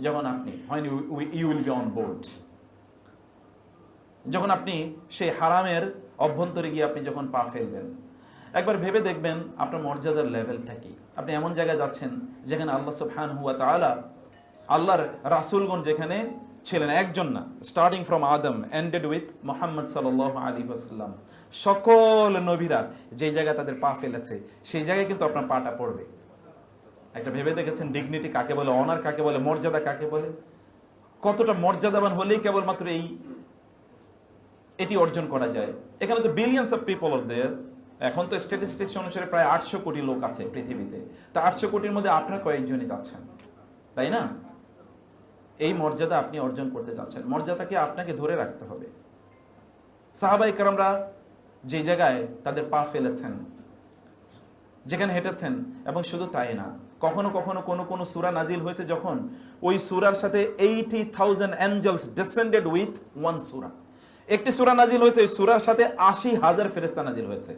যখন আপনি you will be on board, যখন আপনি সেই হারামের অভ্যন্তরে গিয়ে আপনি যখন পা ফেলবেন, একবার ভেবে দেখবেন আপনার মর্যাদার লেভেলটা কি। আপনি এমন জায়গায় যাচ্ছেন যেখানে আল্লাহ সুবহানাহু ওয়া তাআলা, আল্লাহর রাসূলগণ যেখানে ছিলেন, একজন না, starting from Adam ended with Muhammad সাল্লাল্লাহু আলাইহি ওয়াসাল্লাম, সকল নবীরা যে জায়গায় তাদের পা ফেলেছে সেই জায়গায় কিন্তু আপনার পাটা পড়বে। একটা ভেবে দেখেছেন ডিগনিটি কাকে বলে, অনার কাকে বলে, মর্যাদা কাকে বলে? কতটা মর্যাদাবান হলেই কেবলমাত্র এটি অর্জন করা যায়। এখানে তো বিলিয়ন্স অফ পিপল আর দেয়ার। এখন তো স্ট্যাটিস্টিক্স অনুসারে প্রায় 800 কোটি লোক আছে পৃথিবীতে। তা 800 কোটির মধ্যে আপনার কয়েকজনই যাচ্ছেন, তাই না? এই মর্যাদা আপনি অর্জন করতে যাচ্ছেন, মর্যাদাকে আপনাকে ধরে রাখতে হবে। সাহাবায়ে কেরামরা যে জায়গায় তাদের পা ফেলেছেন, যেখানে হেঁটেছেন, এবং শুধু তাই না, কখনো কখনো কোনো সূরা নাজিল হয়েছে যখন ওই সূরার সাথে 80,000 অ্যাঞ্জেলস ডিসেন্ডেড উইথ ওয়ান সূরা। একটি সূরা নাজিল হয়েছে, এই সূরার সাথে 80,000 ফেরেশতা নাজিল হয়েছে।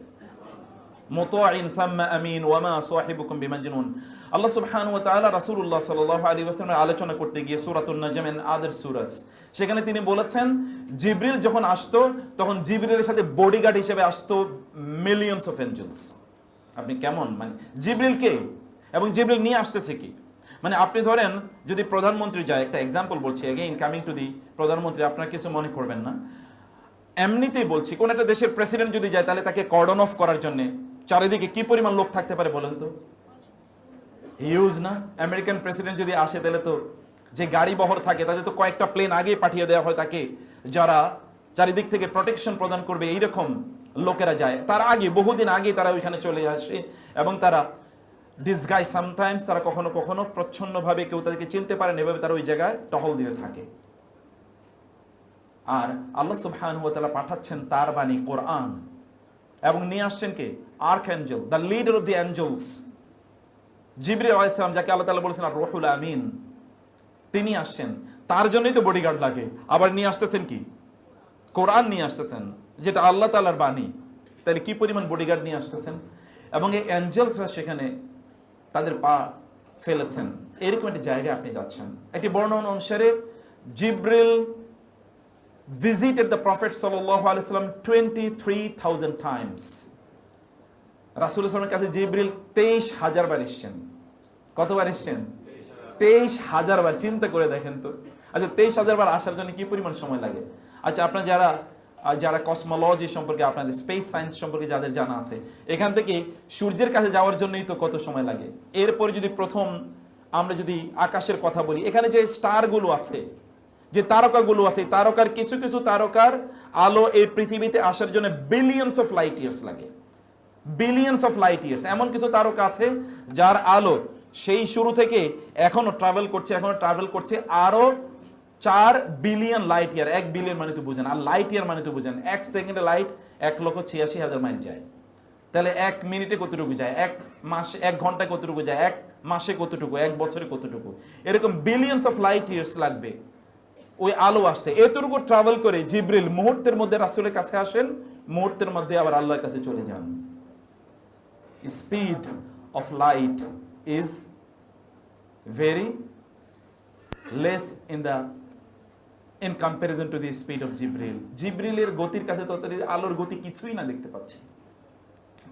মুতাইন সাম্মা আমিন ওয়া মা সাহিবুকুম বিমাজনুন। আল্লাহ সুবহানাহু ওয়া তাআলা রাসূলুল্লাহ সাল্লাল্লাহু আলাইহি ওয়াসাল্লামের আলোচনা করতে গিয়ে সূরাতুন নাজম এন্ড আদার সূরাস, সেখানে তিনি বলেছেন জিবরিল যখন আসতো তখন জিবরিলের সাথে বডিগার্ড হিসেবে আসতো মিলিয়নস অফ এঞ্জেলস। আপনি কেমন, মানে জিবরিল কে এবং জিবরিল নিয়ে আসতেছে কি? মানে আপনি ধরেন যদি প্রধানমন্ত্রী যায়, একটা এক্সাম্পল বলছি, এগেইন কামিং টু দি প্রধানমন্ত্রী, আপনারা কিছু মনে করবেন না, এমনিতেই বলছি, কোন একটা দেশের প্রেসিডেন্ট যদি যায় তাহলে তাকে কর্ডন অফ করার জন্য চারিদিকে কি পরিমাণ লোক থাকতে পারে বলেন তো? হিউজ না? আমেরিকান প্রেসিডেন্ট যদি আসে তাহলে তো যে গাড়ি বহর থাকে তাদের তো কয়েকটা প্লেন আগে পাঠিয়ে দেওয়া হয় তাকে, যারা চারিদিক থেকে প্রোটেকশন প্রদান করবে, এইরকম লোকেরা যায়। তার আগে, বহুদিন আগে তারা ওইখানে চলে আসে এবং তারা ডিসগাইজ সামটাইমস, তারা কখনো কখনো প্রচ্ছন্নভাবে, কেউ তাদেরকে চিনতে পারে না, এভাবে তারা ওই জায়গায় টহল দিতে থাকে। আর আল্লাহ সুবহানাহু ওয়া তাআলা পাঠাচ্ছেন তার বাণী কোরআন, এবং নিয়ে আসছেন কে? Archangel, the leader of the angels, জিবরিল আলাইহিস সালাম, যাকে আল্লাহ তাআলা বলেছেন আর রুহুল আমিন। তিনি আসছেন, তার জন্যই তো বডিগার্ড লাগে। আবার নিয়ে আসতেছেন কি? কোরআন নিয়ে আসতেছেন, যেটা আল্লাহ তাআলার বাণী। তাহলে কি পরিমাণ বডিগার্ড নিয়ে আসতেছেন? এবং এই অ্যাঞ্জেলসরা সেখানে তাদের পা ফেলেছেন। এরকম একটি জায়গায় আপনি যাচ্ছেন। একটি বর্ণনা অনুসারে জিবরিল visited the Prophet sallallahu alaihi wasallam 23,000 times. রাসূলুল্লাহ সাল্লাল্লাহু আলাইহি ওয়াসাল্লামের কাছে জিবরিল 23,000 বার এসেছেন। কতবার এসেছেন? 23,000 বার। চিন্তা করে দেখেন তো। আচ্ছা, 23,000 বার আসার জন্য কি পরিমাণ সময় লাগে? আচ্ছা, আপনারা যারা কসমোলজি সম্পর্কে, আপনাদের স্পেস সায়েন্স সম্পর্কে যাদের জানা আছে, এখান থেকে সূর্যের কাছে যাওয়ার জন্যই তো কত সময় লাগে। এরপরে যদি প্রথম আমরা যদি আকাশের কথা বলি, এখানে যে স্টারগুলো আছে, যে তারকাগুলো আছে, তারকার কিছু কিছু তারকার আলো এই পৃথিবীতে আসার জন্য বিলিয়ন্স অফ লাইট ইয়ার্স লাগে। Billions of light years. এমন কিছু তারকা আছে যার আলো সেই শুরু থেকে এখনো ট্রাভেল করছে আরো 4 বিলিয়ন লাইট ইয়ার। 1 বিলিয়ন মানে তো বুঝেন, আর লাইট ইয়ার মানে তো বুঝেন 1 সেকেন্ডে লাইট 1,86,000 মাইল যায়। তাহলে 1 মিনিটে কতটুকু যায়, 1 ঘন্টায় কতটুকু যায়, 1 মাসে কতটুকু, 1 বছরে কতটুকু, এরকম বিলিয়ন্স অফ লাইট ইয়ার্স লাগবে ওই আলো আসতে। এতটুকু ট্রাভেল করে জিবরিল মুহূর্তের মধ্যে রাসূলের কাছে আসেন, মুহূর্তের মধ্যে আবার আল্লাহর কাছে চলে যান। Speed of light is very less in comparison to the speed of জিবরিল। জিবরিলের গতির কাছে তো আলোর গতি কিছুই না দেখতে পাচ্ছেন।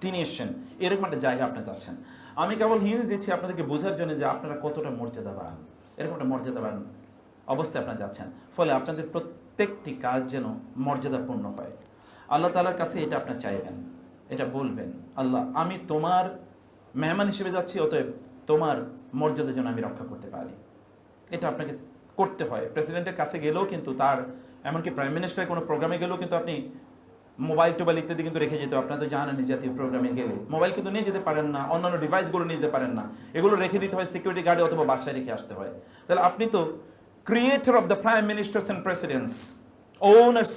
তিনি এসছেন, এরকম একটা জায়গা আপনি যাচ্ছেন। আমি কেবল হিন্স দিচ্ছি আপনাদেরকে বোঝার জন্য যে আপনারা কতটা মর্যাদাবান, এরকম একটা মর্যাদাবান অবস্থায় আপনারা যাচ্ছেন। ফলে আপনাদের প্রত্যেকটি কাজ যেন মর্যাদাপূর্ণ হয়। আল্লাহ তাআলার কাছে এটা আপনারা চাইবেন, এটা বলবেন, আল্লাহ আমি তোমার মেহমান হিসেবে যাচ্ছি, অতএব তোমার মর্যাদা যেন আমি রক্ষা করতে পারি। এটা আপনাকে করতে হয়। প্রেসিডেন্টের কাছে গেলেও কিন্তু, তার এমনকি প্রাইম মিনিস্টারের কোনো প্রোগ্রামে গেলেও কিন্তু আপনি মোবাইল টোবাইল ইত্যাদি কিন্তু রেখে যেতে, আপনারা তো জানেন জাতীয় প্রোগ্রামে গেলে মোবাইল কিন্তু নিয়ে যেতে পারেন না, অন্যান্য ডিভাইসগুলো নিয়ে যেতে পারেন না, এগুলো রেখে দিতে হয় সিকিউরিটি গার্ডে অথবা বাসায় রেখে আসতে হয়। তাহলে আপনি তো creator of the prime ministers and presidents, owners,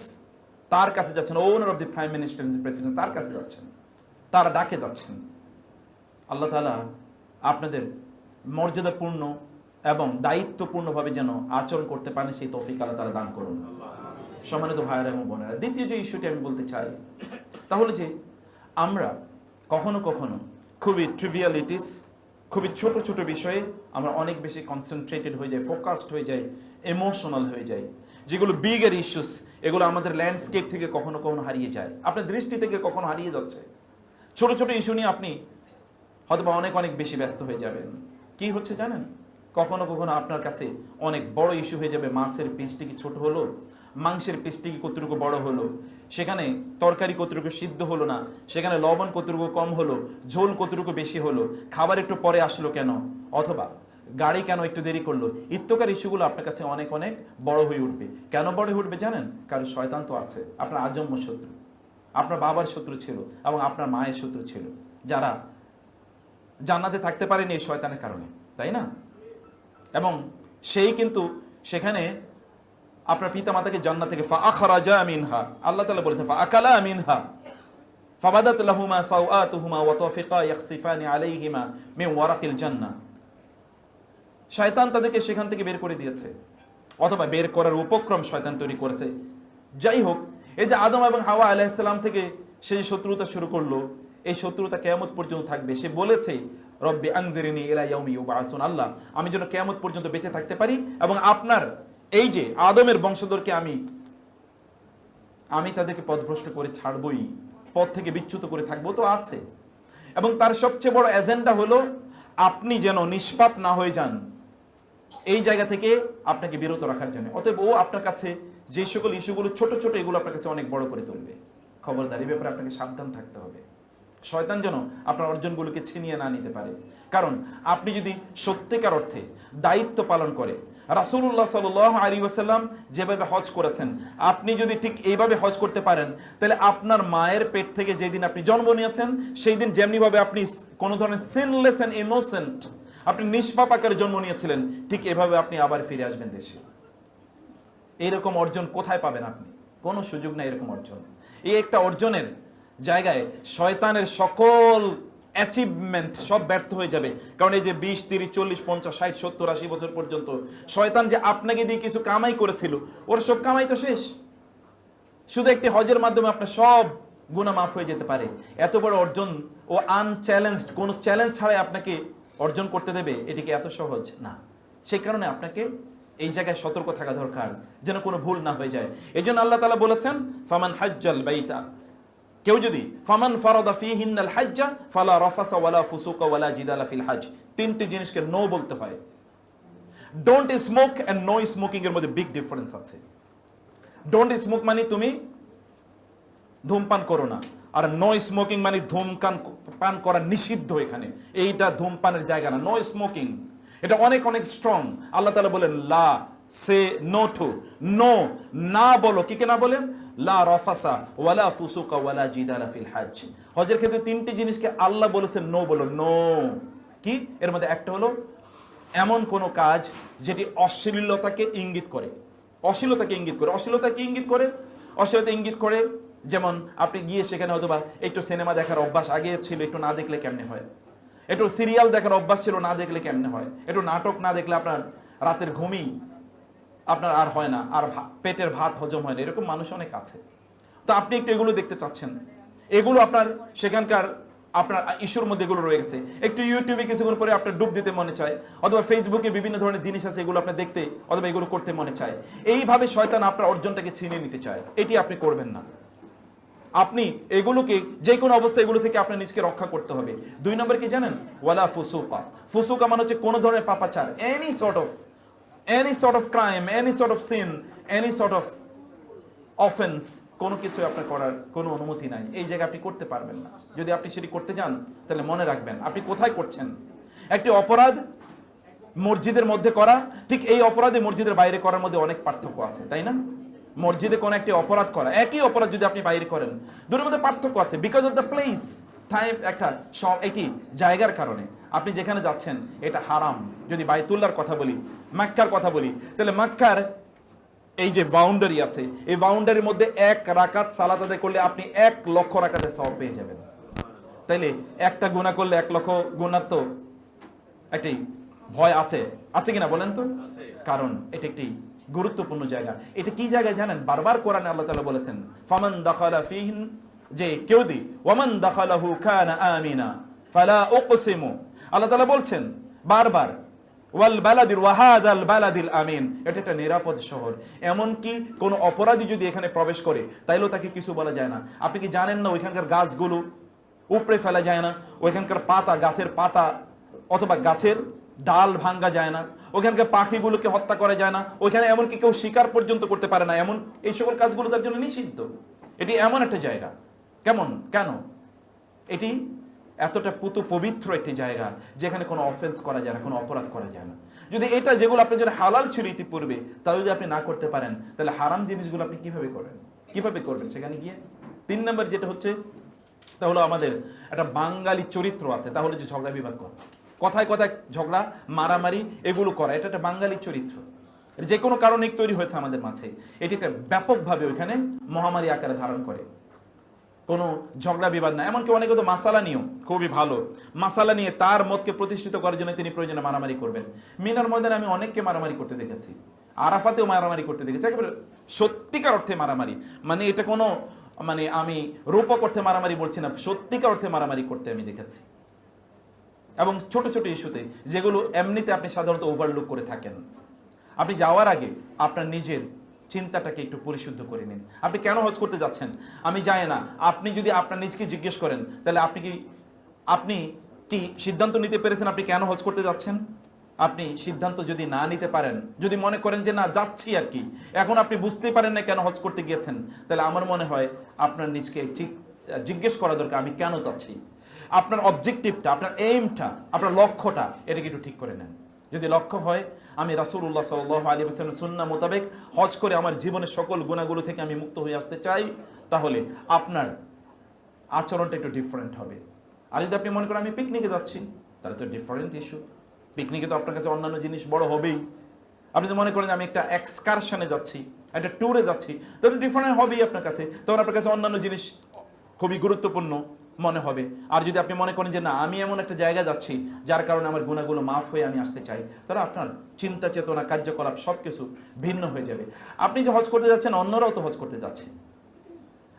তার কাছে যাচ্ছেন, owner of the prime minister and president, তার কাছে যাচ্ছেন, তার ডাকে যাচ্ছেন। আল্লাহ তাআলা আপনাদের মর্যাদাপূর্ণ এবং দায়িত্বপূর্ণভাবে যেন আচরণ করতে পারেন, সেই তৌফিক আল্লাহ তাআলা দান করুন। সম্মানিত ভাইয়েরা এবং বোনেরা, দ্বিতীয় যে ইস্যুটি আমি বলতে চাই তাহলে যে আমরা কখনো কখনো খুবই ট্রিভিয়ালিটিস খুবই ছোট ছোট বিষয়ে আমরা অনেক বেশি কনসেন্ট্রেটেড হয়ে যাই, ফোকাসড হয়ে যাই, ইমোশনাল হয়ে যাই। যেগুলো বিগের ইস্যুস, এগুলো আমাদের ল্যান্ডস্কেপ থেকে কখনো কখনো হারিয়ে যায়, আপনার দৃষ্টি থেকে কখনো হারিয়ে যাচ্ছে। ছোট ছোট ইস্যু নিয়ে আপনি হয়তোবা অনেক অনেক বেশি ব্যস্ত হয়ে যাবেন। কি হচ্ছে জানেন, কখনো কখনো আপনার কাছে অনেক বড় ইস্যু হয়ে যাবে। মাছের পিসটি কি ছোট হলো, মাংসের পিসটি কি কতটুকু বড় হলো, সেখানে তরকারি কতটুকু সিদ্ধ হলো না, সেখানে লবণ কতটুকু কম হলো, ঝোল কতটুকু বেশি হলো, খাবার একটু পরে আসলো কেন, অথবা গাড়ি কেন একটু দেরি করলো, ইত্যকার ইস্যুগুলো আপনার কাছে অনেক অনেক বড় হয়ে উঠবে। কেন বড় হয়ে উঠবে জানেন? কারণ শয়তান তো আছে, আপনার আজন্ম শত্রু, আপনার বাবার শত্রু ছিল এবং আপনার মায়ের শত্রু ছিল, যারা জান্নাতে থাকতে পারেনি এই শয়তানের কারণে, তাই না? এবং সেই কিন্তু সেখানে আপনার পিতা মাতাকে জান্নাত থেকে ফাআখরাজা মিনহা, আল্লাহ তাআলা বলেছেন ফাআকালা মিনহা ফাবাদাত লাহুমা সাওআতুহুমা ওয়া তাফিকা ইয়াখসিফানি আলাইহিমা মিন ওয়ারাকিল জান্নাহ। শয়তান তাদেরকে সেখান থেকে বের করে দিয়েছে, অথবা বের করার উপক্রম শয়তান তৈরি করেছে। যাই হোক, এই যে আদম এবং হাওয়া আলাইহিস সালাম থেকে সেই শত্রুতা শুরু করলো, এই শত্রুতা কিয়ামত পর্যন্ত থাকবে। সে বলেছে রব্বি আনজিরনি ইলা ইয়াউমি ইউবআসুন, আল্লাহ আমি যেন কিয়ামত পর্যন্ত বেঁচে থাকতে পারি এবং আপনার এই যে আদমের বংশধরকে আমি তাদেরকে পথভ্রষ্ট করে ছাড়বই, পথ থেকে বিচ্যুত করে থাকবো তো আছে। এবং তার সবচেয়ে বড় এজেন্ডা হলো আপনি যেন নিষ্পাপ না হয়ে যান, এই জায়গা থেকে আপনাকে বিরত রাখার জন্য। অতএব ও আপনার কাছে যে সকল ইস্যুগুলো ছোট ছোট, এগুলো আপনার কাছে অনেক বড় করে তুলবে। খবরদার, এই ব্যাপারে আপনাকে সাবধান থাকতে হবে। শয়তান যেন আপনার অর্জনগুলোকে ছিনিয়ে না নিতে পারে। কারণ আপনি যদি সত্যিকার অর্থে দায়িত্ব পালন করে, রাসূলুল্লাহ সাল্লাল্লাহু আলাইহি ওয়াসাল্লাম যেভাবে হজ করেছেন, আপনি যদি ঠিক এইভাবে হজ করতে পারেন, তাহলে আপনার মায়ের পেট থেকে যেদিন আপনি জন্ম নিয়েছেন, সেই দিন যেমনিভাবে আপনি কোনো ধরনের সিনলেস এন্ড ইনোসেন্ট, আপনি নিষ্পাপ আকারে জন্ম নিয়েছিলেন, ঠিক এভাবে আপনি আবার ফিরে আসবেন দেশে। এইরকম অর্জন কোথায় পাবেন আপনি? কোনো সুযোগ নাই এরকম অর্জন। এই একটা অর্জনের জায়গায় শয়তানের সকল অ্যাচিভমেন্ট সব ব্যর্থ হয়ে যাবে। কারণ এই যে 20, 30, 40, 50, 60, 70, 80 বছর পর্যন্ত শয়তান যে আপনাকে দিয়ে কিছু কামাই করেছিল, ওর সব কামাই তো শেষ। শুধু একটি হজের মাধ্যমে আপনার সব গুনাহ মাফ হয়ে যেতে পারে। এত বড় অর্জন ও আনচ্যালেঞ্জড, কোনো চ্যালেঞ্জ ছাড়াই আপনাকে অর্জন করতে দেবে, এটিকে এত সহজ না। সেই কারণে আপনাকে এই জায়গায় সতর্ক থাকা দরকার, যেন কোনো ভুল না হয়ে যায়। এই জন্য আল্লাহ তাআলা বলেছেন ফামান হাজ্জাল বাইতা, কেউ যদি ফামান ফারাদা ফীহিন্নাল হাজ্জা ফালা রাফাসা ওয়ালা ফুসুকা ওয়ালা জিদালা ফিল হজ, তিনটি জিনিসকে নো বলতে হয়। Don't smoke and no smoking এর মধ্যে বিগ ডিফারেন্স আছে। ডোন্ট স্মোক মানে তুমি ধূমপান করো না, আর নো স্মোকিং মানে ধূমপান পান করা নিষিদ্ধ। এখানে এইটা ধূমপানের জায়গা না, নো স্মোকিং, এটা অনেক অনেক স্ট্রং। আল্লাহ তাআলা বলেন লা সে নো টু, নো না বলো, কি না বলেন? লা রাফাসা ওয়ালা ফুসুকা ওয়ালা জিদালা ফিল হজ। হজের ক্ষেত্রে তিনটি জিনিসকে আল্লাহ বলেছেন নো বলো, নো। কি এর মধ্যে একটা হলো এমন কোন কাজ যেটি অশ্লীলতাকে ইঙ্গিত করে, অশ্লীলতাকে ইঙ্গিত করে। অশ্লীলতাকে ইঙ্গিত করে, অশ্লীলতা ইঙ্গিত করে, যেমন আপনি গিয়ে সেখানে হয়তোবা একটু সিনেমা দেখার অভ্যাস আগে ছিল, একটু না দেখলে কেমনে হয়, একটু সিরিয়াল দেখার অভ্যাস ছিল, না দেখলে কেমনে হয়, একটু নাটক না দেখলে আপনার রাতের ঘুমই আপনার আর হয় না, আর পেটের ভাত হজম হয় না, এরকম মানুষ অনেক আছে। তো আপনি একটু এগুলো দেখতে চাচ্ছেন, এগুলো আপনার সেখানকার আপনার ইস্যুর মধ্যে এগুলো রয়ে গেছে। একটু ইউটিউবে কিছুক্ষণ পরে আপনার ডুব দিতে মনে চায়, অথবা ফেসবুকে বিভিন্ন ধরনের জিনিস আছে, এগুলো আপনার দেখতে অথবা এগুলো করতে মনে চায়। এইভাবে শয়তান আপনার অর্জনটাকে ছিনিয়ে নিতে চায়। এটি আপনি করবেন না। আপনি এগুলোকে যে কোনো অবস্থায় এগুলো থেকে আপনার নিজকে রক্ষা করতে হবে। 2 নম্বর কি জানেন? ওয়ালা ফুসুকা। ফুসুকা মানে হচ্ছে কোনো ধরনের পাপাচার, any sort of crime, any sort of sin, any sort of offence, কোনো কিছু আপনার করার কোনো অনুমতি নাই। এই জায়গায় আপনি করতে পারবেন না। যদি আপনি সেটি করতে যান, তাহলে মনে রাখবেন আপনি কোথায় করছেন। একটি অপরাধ মসজিদের মধ্যে করা, ঠিক এই অপরাধে মসজিদের বাইরে করার মধ্যে অনেক পার্থক্য আছে, তাই না? মসজিদে কোন একটি অপরাধ করা, একই অপরাধ যদি আপনি বাইরে করেন, দুটোর মধ্যে পার্থক্য আছে। Because of the place, time, একটা সব একই জায়গার কারণে। আপনি যেখানে যাচ্ছেন এটা হারাম। যদি বাইতুল্লাহর কথা বলি, মক্কার কথা বলি, তাহলে মক্কার এই যে বাউন্ডারি আছে, এই বাউন্ডারির মধ্যে 1 রাকাত সালাত আদায় করলে আপনি 1 লক্ষ রাকাতের সওয়াব পেয়ে যাবেন। তাইলে একটা গুনাহ করলে 1 লক্ষ গুনার তো একটি ভয় আছে, আছে কিনা বলেন তো? কারণ এটা একটি গুরুত্বপূর্ণ জায়গা। এটা কি জায়গা জানেন? বারবার কোরআনে আল্লাহ তাআলা বলেছেন ফামান দাখালা ফিহিন, যে কেউ দি ওয়ামান দাখালাহু কানা আমিনা ফালা উকসিমু, আল্লাহ তাআলা বলছেন বারবার, ওয়াল বালাদিল ওয়াহাদাল বালাদিল আমিন, এটা একটা নিরাপদ শহর। এমনকি কোনো অপরাধী যদি এখানে প্রবেশ করে তাইলেও তাকে কিছু বলা যায় না। আপনি কি জানেন না ওইখানকার গাছগুলো উপড়ে ফেলা যায় না, ওইখানকার পাতা, গাছের পাতা অথবা গাছের ডাল ভাঙ্গা যায় না, ওইখানকার পাখিগুলোকে হত্যা করা যায় না, ওইখানে এমনকি কেউ শিকার পর্যন্ত করতে পারে না, এমন এই সকল কাজগুলো তার জন্য নিষিদ্ধ। এটি এমন একটা জায়গা। কেন এটি এতটা পবিত্র একটি জায়গা যেখানে কোনো অফেন্স করা যায় না, কোনো অপরাধ করা যায় না। যদি এটা যেগুলো আপনার জন্য হালাল ছিল ইতিপূর্বে তা যদি আপনি না করতে পারেন, তাহলে হারাম জিনিসগুলো আপনি কিভাবে করবেন সেখানে গিয়ে? 3 নম্বর যেটা হচ্ছে, তাহলে আমাদের একটা বাঙালি চরিত্র আছে, তাহলে যে ঝগড়া বিবাদ করা, কথায় কথায় ঝগড়া মারামারি এগুলো করা, এটা একটা বাঙালি চরিত্র। যে কোনো কারণে তৈরি হয়েছে আমাদের মাঝে। এটি একটা ব্যাপকভাবে ওইখানে মহামারী আকারে ধারণ করে। কোনো ঝগড়া বিবাদ না, এমনকি অনেকে তো মাসালা নিয়েও খুবই ভালো, মাসালা নিয়ে তার মতকে প্রতিষ্ঠিত করার জন্য তিনি প্রয়োজনে মারামারি করবেন। মিনার ময়দানে আমি অনেককে মারামারি করতে দেখেছি, আরাফাতেও মারামারি করতে দেখেছি, একেবারে সত্যিকার অর্থে মারামারি। মানে এটা কোনো আমি রূপক অর্থে মারামারি বলছি না, সত্যিকার অর্থে মারামারি করতে আমি দেখেছি। এবং ছোট ছোট ইস্যুতে যেগুলো এমনিতে আপনি সাধারণত ওভারলুক করে থাকেন। আপনি যাওয়ার আগে আপনার নিজের চিন্তাটাকে একটু পরিশুদ্ধ করে নিন। আপনি কেন হজ করতে যাচ্ছেন আমি জানি না, আপনি যদি আপনার নিজকে জিজ্ঞেস করেন তাহলে আপনি কি সিদ্ধান্ত নিতে পেরেছেন আপনি কেন হজ করতে যাচ্ছেন? আপনি সিদ্ধান্ত যদি না নিতে পারেন, যদি মনে করেন যে না যাচ্ছি আর কি, এখন আপনি বুঝতেই পারেন না কেন হজ করতে গিয়েছেন, তাহলে আমার মনে হয় আপনার নিজকে ঠিক জিজ্ঞেস করা দরকার আমি কেন যাচ্ছি। আপনার অবজেক্টিভটা, আপনার এইমটা, আপনার লক্ষ্যটা এটাকে একটু ঠিক করে নেন। যদি লক্ষ্য হয় আমি রাসূলুল্লাহ সাল্লাল্লাহু আলাইহি ওয়াসাল্লামের সুন্নাহ মোতাবেক হজ করে আমার জীবনের সকল গুনাহগুলো থেকে আমি মুক্ত হয়ে আসতে চাই, তাহলে আপনার আচরণটা একটু ডিফারেন্ট হবে। আর যদি আপনি মনে করেন আমি পিকনিকে যাচ্ছি, তাহলে তো ডিফারেন্ট ইস্যু। পিকনিকে তো আপনার কাছে অন্যান্য জিনিস বড় হবেই। আপনি যদি মনে করেন আমি একটা এক্সকারশনে যাচ্ছি, একটা ট্যুরে যাচ্ছি, তাহলে ডিফারেন্ট হবেই আপনার কাছে, তখন আপনার কাছে অন্যান্য জিনিস খুবই গুরুত্বপূর্ণ মনে হবে। আর যদি আপনি মনে করেন যে না আমি এমন একটা জায়গা যাচ্ছি যার কারণে আমার গুনাহগুলো মাফ হয়ে আমি আসতে চাই, তাহলে আপনার চিন্তা চেতনা কার্যকলাপ সব কিছু ভিন্ন হয়ে যাবে। আপনি যে হজ করতে যাচ্ছেন অন্যরাও তো হজ করতে যাচ্ছে,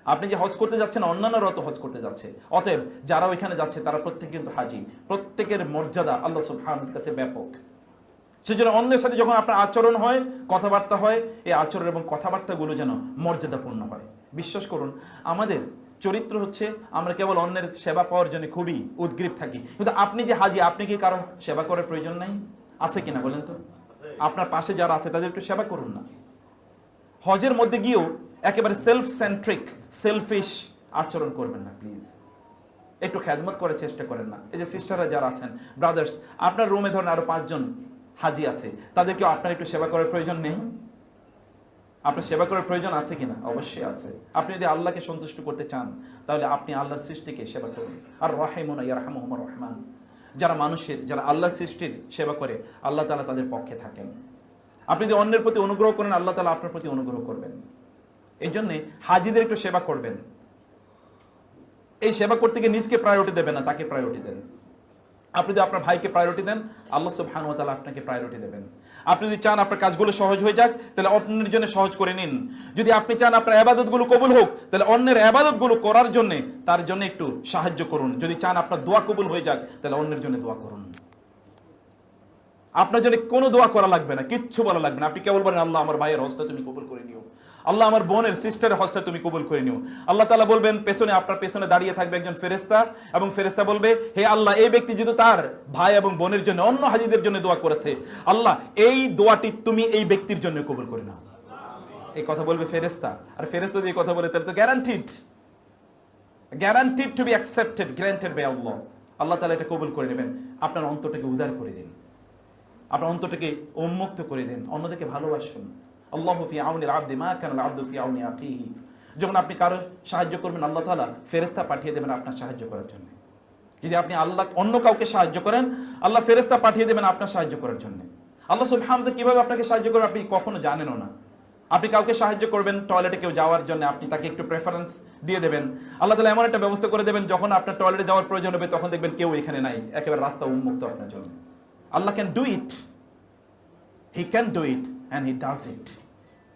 আপনি যে হজ করতে যাচ্ছেন অন্যান্যরাও তো হজ করতে যাচ্ছে। অতএব যারা ওইখানে যাচ্ছে তারা প্রত্যেকে কিন্তু হাজি, প্রত্যেকের মর্যাদা আল্লাহ সুবহানাহু কাছে ব্যাপক। সেজন্য অন্যের সাথে যখন আপনার আচরণ হয়, কথাবার্তা হয়, এই আচরণ এবং কথাবার্তাগুলো যেন মর্যাদাপূর্ণ হয়। বিশ্বাস করুন আমাদের চরিত্র হচ্ছে আমরা কেবল অন্যের সেবা পাওয়ার জন্য খুবই উদ্গ্রীব থাকি, কিন্তু আপনি যে হাজি আপনি কি কারো সেবা করার প্রয়োজন নাই? আছে কিনা বলেন তো? আপনার পাশে যারা আছে তাদের একটু সেবা করুন না। হজের মধ্যে গিয়েও একেবারে সেলফ সেন্ট্রিক সেলফিশ আচরণ করবেন না প্লিজ। একটু খেদমত করার চেষ্টা করেন না। এই যে সিস্টাররা যারা আছেন, ব্রাদার্স, আপনার রুমে ধরেন আরো 5 জন হাজি আছে, তাদেরকেও আপনার একটু সেবা করার প্রয়োজন নেই? আপনার সেবা করার প্রয়োজন আছে কিনা? অবশ্যই আছে। আপনি যদি আল্লাহকে সন্তুষ্ট করতে চান তাহলে আপনি আল্লাহর সৃষ্টিকে সেবা করুন। আর রাহিমুনা ইয়ারহামুহুমুর রহমান, যারা আল্লাহর সৃষ্টির সেবা করে আল্লাহ তাআলা তাদের পক্ষে থাকেন। আপনি যদি অন্যের প্রতি অনুগ্রহ করেন আল্লাহ তাআলা আপনার প্রতি অনুগ্রহ করবেন। এই জন্যে হাজিদের একটু সেবা করবেন। এই সেবা করতে গিয়ে নিজকে প্রায়োরিটি দেবেন না, তাকে প্রায়োরিটি দেন। আপনি যদি আপনার ভাইকে প্রায়োরিটি দেন আল্লাহ সুবহানাহু ওয়া তাআলা আপনাকে প্রায়োরিটি দেবেন। আপনি যদি চান আপনার কাজগুলো সহজ হয়ে যাক তাহলে অন্যের জন্য সহজ করে নিন। যদি আপনি চান আপনার ইবাদতগুলো কবুল হোক তাহলে অন্যের ইবাদতগুলো করার জন্য তার জন্য একটু সাহায্য করুন। যদি চান আপনার দোয়া কবুল হয়ে যাক তাহলে অন্যের জন্য দোয়া করুন। আপনার জন্য কোনো দোয়া করা লাগবে না, কিচ্ছু বলা লাগবে না। আপনি কেবল বলেন আল্লাহ আমার ভাইয়ের হজটা তুমি কবুল করে নিও, আল্লাহ আমার বোনের সিস্টারের হজটা তুমি কবুল করে নিও। আল্লাহ তাআলা বলবেন পেছনে, আপনার পেছনে দাঁড়িয়ে থাকবে একজন ফেরেশতা এবং ফেরেশতা বলবে হে আল্লাহ এই ব্যক্তি যেহেতু তার ভাই এবং বোনের জন্য অন্য হাজিদের জন্য দোয়া করেছে, আল্লাহ এই দোয়াটি তুমি এই ব্যক্তির জন্য কবুল করে নাও। এই কথা বলবে ফেরেশতা। আর ফেরেশতা যদি কথা বলে তাহলে তো guaranteed to be accepted, granted by Allah. আল্লাহ তাআলা এটা কবুল করে নেবেন। আপনার অন্তরটাকে উদার করে দিন, আপনার অন্তরটাকে উন্মুক্ত করে দিন, অন্যদেরকে ভালোবাসুন। আল্লাহু ফি আউনিল আবদি মা কানাল আবদু ফি আউনি আখিহি। যখন আপনি কারো সাহায্য করবেন আল্লাহ তাআলা ফেরেশতা পাঠিয়ে দেবেন আপনার সাহায্য করার জন্য। যদি আপনি অন্য কাউকে সাহায্য করেন আল্লাহ ফেরেশতা পাঠিয়ে দেবেন আপনার সাহায্য করার জন্য। আল্লাহ সুবহানাহু ওয়া তাআলা কিভাবে আপনাকে সাহায্য করবেন আপনি কখনো জানেনও না। আপনি কাউকে সাহায্য করবেন টয়লেটে কেউ যাওয়ার জন্য, আপনি তাকে একটু প্রেফারেন্স দিয়ে দেবেন। আল্লাহ তাআলা এমন একটা ব্যবস্থা করে দেবেন যখন আপনার টয়লেটে যাওয়ার প্রয়োজন হবে তখন দেখবেন কেউ এখানে নাই, একেবারে রাস্তা উন্মুক্ত আপনার জন্য। Allah can do it, he can do it and he does it.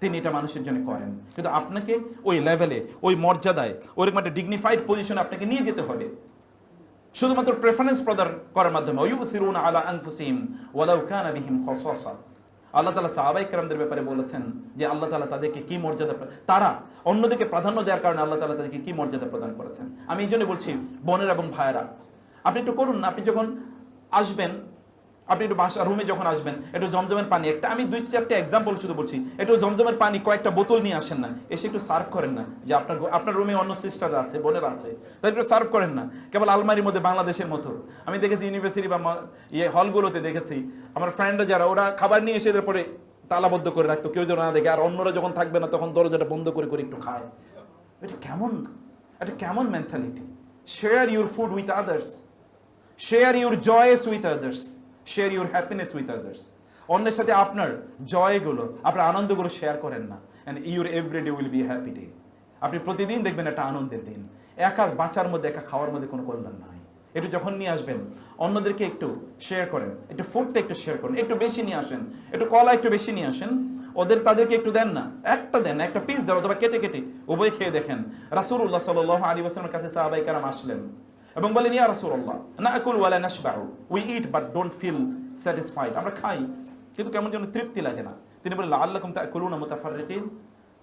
তিনি এটা মানুষের জন্য করেন, কিন্তু আপনাকে ওই লেভেলে, ওই মর্যাদায়, ওইরকম একটা ডিগনিফাইড পজিশনে আপনাকে নিয়ে যেতে হবে। শুধুমাত্র প্রেফারেন্স প্রদান করার মাধ্যমে। ওয়ুসিরুনা আলা আনফুসিহিম ওয়ালাউ কানা বিহিম খাসাসা। আল্লাহ তাআলা সাহাবায়ে কেরামদের ব্যাপারে বলেছেন যে আল্লাহ তাআলা তাদেরকে কি মর্যাদা, তারা অন্যদিকে প্রাধান্য দেওয়ার কারণে আল্লাহ তাআলা তাদেরকে কি মর্যাদা প্রদান করেছেন। আমি এই জন্য বলছি বোনেরা এবং ভাইয়েরা, আপনি একটু করুন না, আপনি যখন আসবেন, আপনি একটু বাসা রুমে যখন আসবেন, একটু জমজমের পানি, একটা আমি 2-4টা এক্সাম্পল শুধু বলছি, একটু জমজমের পানি কয়েকটা বোতল নিয়ে আসেন না, এসে একটু সার্ভ করেন না, যে আপনার রুমে অন্য সিস্টাররা আছে, বোনেরা আছে, তাই একটু সার্ভ করেন না, কেবল আলমারির মধ্যে বাংলাদেশের মতো। আমি দেখেছি ইউনিভার্সিটি বা হলগুলোতে দেখেছি আমার ফ্রেন্ডরা যারা, ওরা খাবার নিয়ে এসে এদের পরে তালাবদ্ধ করে রাখতো, কেউ যেন না দেখে, আর অন্যরা যখন থাকবে না তখন দরজাটা বন্ধ করে করে একটু খায়। এটা কেমন mentality? Share your food with others, share your joys with others, share your happiness with others. অন্যের সাথে আপনার জয়গুলো, আপনার আনন্দগুলো শেয়ার করেন না, and your everyday will be happy day. আপনি প্রতিদিন দেখবেন একটা আনন্দের দিন। একা বাঁচার মধ্যে, একা খাওয়ার মধ্যে কোনো কল্যাণ নাই। একটু যখন নিয়ে আসবেন, অন্যদেরকে একটু শেয়ার করেন, একটু ফুডটা একটু শেয়ার করেন, একটু বেশি নিয়ে আসেন, একটু কলা একটু বেশি নিয়ে আসেন, তাদেরকে একটু দেন না, দেন, একটা পিস দেন, অথবা কেটে কেটে উভয় খেয়ে দেখেন। রাসূলুল্লাহ সাল্লাল্লাহু আলাইহি ওয়াসাল্লামের কাছে সাহাবায়ে কেরাম আসলেন এবং বলেন, ইয়া রাসূলুল্লাহ, নাকুল ওয়ালা নাশবাউ, we eat but don't feel satisfied. আমরা খাই কিন্তু কেমন যেন তৃপ্তি লাগে না। তিনি বলেন, লাআল্লাকুম তাকুলুনা মুতাফাররিকিন,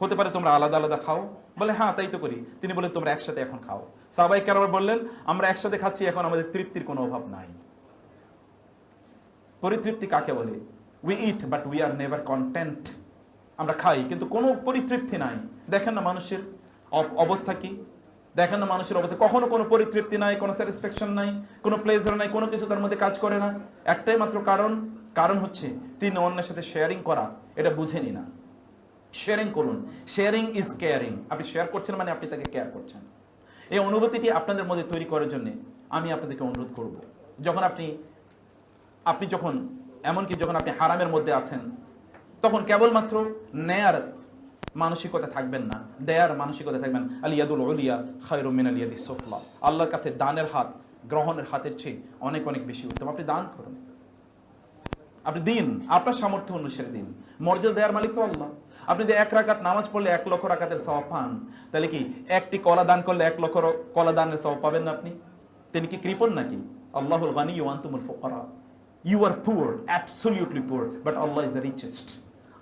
হতে পারে তোমরা আলাদা আলাদা খাও। বলে, হ্যাঁ তাই তো করি। তিনি বলেন, তোমরা একসাথে এখন খাও। সাহাবায়ে কেরাম বললেন, আমরা একসাথে খাচ্ছি, এখন আমাদের তৃপ্তির কোনো অভাব নাই। পরিতৃপ্তি কাকে বলে? We eat but we are never content. আমরা খাই কিন্তু কোনো পরিতৃপ্তি নাই। দেখেন না মানুষের অবস্থা কি, দেখেন না মানুষের অবস্থা, কখনো কোনো পরিতৃপ্তি নাই, কোনো স্যাটিসফ্যাকশন নাই, কোনো প্লেজার নাই, কোনো কিছু তার মধ্যে কাজ করে না। একটাই মাত্র কারণ হচ্ছে তিনি অন্যের সাথে শেয়ারিং করা এটা বুঝেনি না। শেয়ারিং করুন, শেয়ারিং ইজ কেয়ারিং। আপনি শেয়ার করছেন মানে আপনি তাকে কেয়ার করছেন। এই অনুভূতিটি আপনাদের মধ্যে তৈরি করার জন্য আমি আপনাদেরকে অনুরোধ করব, যখন আপনি যখন এমনকি যখন আপনি হারামের মধ্যে আছেন, তখন কেবলমাত্র নেয়ার মানসিকতা থাকবেন না, দেয়ার মানসিকতা থাকবেন। আল ইয়াদুল উলিয়া খায়রুম মিনাল ইয়াদিস সুফলা। আল্লাহর কাছে দানের হাত গ্রহণের হাতের চেয়ে অনেক অনেক বেশি উত্তম। আপনি দান করুন, আপনি দিন, আপনার সামর্থ্য অনুসারে দিন। মর্যাদা দেওয়ার মালিক তো আল্লাহ। আপনি যদি 1 রাকাত নামাজ পড়লে 1 লক্ষ রাকাতের সওয়াব পান, তাহলে কি একটি কলা দান করলে 1 লক্ষ কলা দানের সওয়াব পাবেন না আপনি? তিনি কি কৃপণ নাকি? আল্লাহুল গানি ওয়া আনতুমুল ফুকারা। You are poor, absolutely poor, but Allah is the richest.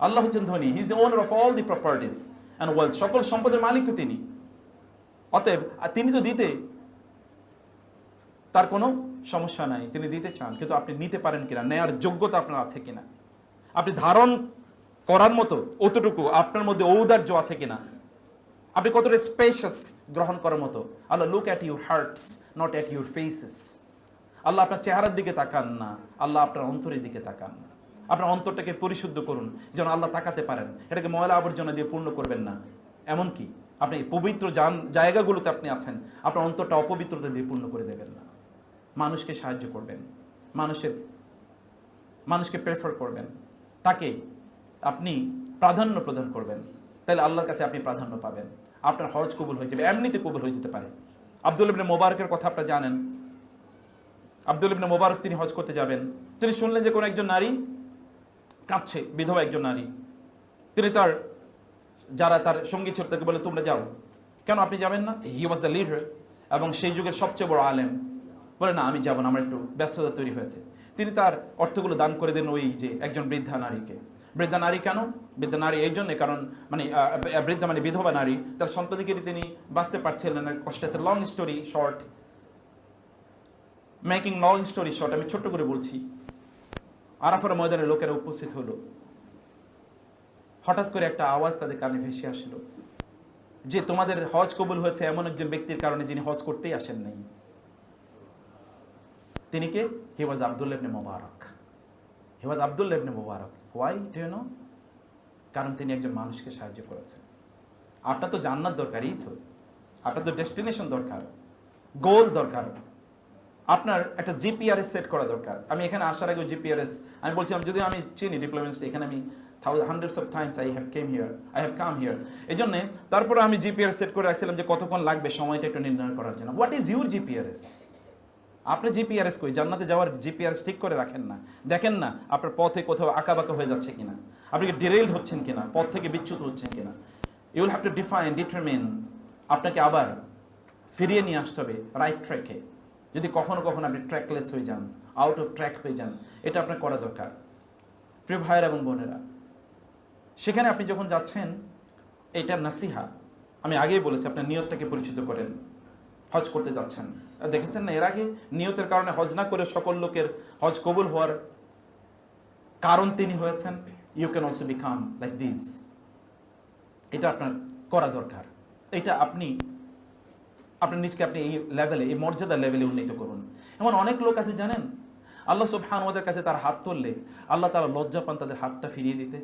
আল্লাহ হচ্ছেন ধনী, he is the owner of all the properties and wealth. সকল সম্পদের মালিক তো তিনি। অতএব তিনি তো দিতে, তার কোনো সমস্যা নাই, তিনি দিতে চান, কিন্তু আপনি নিতে পারেন কিনা, নেয়ার যোগ্যতা আপনার আছে কিনা, আপনি ধারণ করার মতো অতটুকু আপনার মধ্যে ঔদার্য আছে কিনা, আপনি কতটা স্পেশাস গ্রহণ করার মতো। Allah look at your hearts, not at your faces. আল্লাহ আপনার চেহারার দিকে তাকান না, আল্লাহ আপনার অন্তরের দিকে তাকান। আপনার অন্তরটাকে পরিশুদ্ধ করুন যেন আল্লাহ তাকাতে পারেন। এটাকে ময়লা আবর্জনা দিয়ে পূর্ণ করবেন না। এমনকি আপনি পবিত্র জায়গাগুলোতে আপনি আছেন, আপনার অন্তরটা অপবিত্রতা দিয়ে পূর্ণ করে দেবেন না। মানুষকে সাহায্য করবেন, মানুষকে প্রেফার করবেন, তাকে আপনি প্রাধান্য প্রদান করবেন, তাহলে আল্লাহর কাছে আপনি প্রাধান্য পাবেন। আপনার হজ কবুল হয়ে যাবে, এমনিতে কবুল হয়ে যেতে পারে। আব্দুল ইবনে মোবারকের কথা আপনারা জানেন। আব্দুল ইবনে মোবারক তিনি হজ করতে যাবেন, তিনি শুনলেন যে কোনো একজন নারী কাঁদছে, বিধবা একজন নারী। তিনি যারা তার সঙ্গী ছিল তাকে বলে, তোমরা যাও। কেন আপনি যাবেন না? হি ওয়াজ দ্য লিডার এবং সেই যুগের সবচেয়ে বড় আলেম। বলে, না আমি যাবো না, আমার একটু ব্যস্ততা তৈরি হয়েছে। তিনি তার অর্থগুলো দান করে দেন ওই যে একজন বৃদ্ধা নারীকে। বৃদ্ধা নারী কেন? বৃদ্ধা নারী এই জন্যে কারণ বৃদ্ধা মানে বিধবা নারী, তার সন্তানকে তিনি বাঁচতে পারছিলেন না, কষ্ট আছে। Long story short, making long story short, আমি ছোট্ট করে বলছি। আরাফার ময়দানে লোকেরা উপস্থিত হলো। হঠাৎ করে একটা আওয়াজ তাদের কানে ভেসে আসলো যে তোমাদের হজ কবুল হয়েছে এমন একজন ব্যক্তির কারণে যিনি হজ করতেই আসেন নাই। তিনি কে? হি ওয়াজ আব্দুল্লাহ ইবনে মুবারক। হি ওয়াজ আব্দুল্লাহ ইবনে মুবারক। Why do you know? কারণ তিনি একজন মানুষকে সাহায্য করেছেন। আপনার তো জান্নাত দরকারই তো, আপনার তো ডেস্টিনেশন দরকার, গোল দরকার, আপনার একটা জিপিআরএস সেট করা দরকার। আমি এখানে আসার আগে জিপিআরএস আমি বলছিলাম, যদিও আমি চিনি ডিপ্লোমেন্টস, এখানে আমি hundreds of times I have come here. এই জন্যে তারপরে আমি জিপিআরএস সেট করে রাখছিলাম যে কতক্ষণ লাগবে সময়টা একটু নির্ণয় করার জন্য। What is your GPRS? আপনি জিপিআরএস কই? জান্নাতে যাওয়ার জিপিআরএস ঠিক করে রাখেন না, দেখেন না আপনার পথে কোথাও আঁকাবাঁকা হয়ে যাচ্ছে কিনা, আপনি কি ডিরেইলড হচ্ছেন কিনা, পথ থেকে বিচ্যুত হচ্ছেন কিনা। You will have to determine, আপনাকে আবার ফিরিয়ে নিয়ে আসতে হবে রাইট ট্র্যাকে। যদি কখনো কখনো আপনি ট্র্যাকলেস হয়ে যান, আউট অফ ট্র্যাক হয়ে যান, এটা আপনার করা দরকার। প্রিয় ভাইয়েরা এবং বোনেরা, সেখানে আপনি যখন যাচ্ছেন, এটা নাসিহা, আমি আগেই বলেছি, আপনার নিয়তটাকে পরিচিত করেন। হজ করতে যাচ্ছেন, দেখেছেন না এর আগে নিয়তের কারণে হজ না করে সকল লোকের হজ কবুল হওয়ার কারণ তিনি হয়েছেন। You can also become like this. এটা আপনার করা দরকার। এটা আপনার নিজকে আপনি এই লেভেলে, এই মর্যাদা লেভেলে উন্নীত করুন। এমন অনেক লোক আছে জানেন, আল্লাহ সুবহানাহু ওয়া তাআলার কাছে তার হাত তুললে আল্লাহ তাআলা লজ্জা পান তাদের হাতটা ফিরিয়ে দিতে।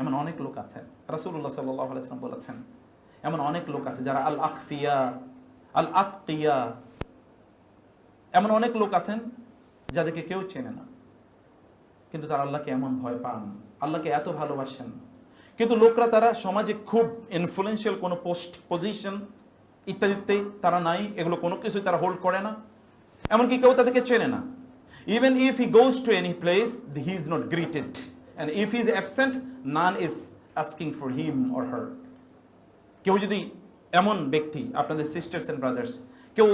এমন অনেক লোক আছেন, রাসূলুল্লাহ সাল্লাল্লাহু আলাইহি ওয়াসাল্লাম বলেছেন, এমন অনেক লোক আছে যারা আল আখফিয়া, আল আতকিয়া, এমন অনেক লোক আছেন যাদেরকে কেউ চেনে না, কিন্তু তারা আল্লাহকে এমন ভয় পান, আল্লাহকে এত ভালোবাসেন, কিন্তু লোকরা তারা সমাজে খুব ইনফ্লুয়েন্সিয়াল কোনো পোস্ট, পজিশন ইত্যাদিতে তারা নাই, এগুলো কোনো কিছুই তারা হোল্ড করে না, এমনকি কেউ তাদেরকে চেনে না। Even if he goes to any place, he is not greeted, and if he is absent, naan is asking for him or her. কেউ যদি এমন ব্যক্তি, আপনাদের সিস্টার্স অ্যান্ড ব্রাদার্স, কেউ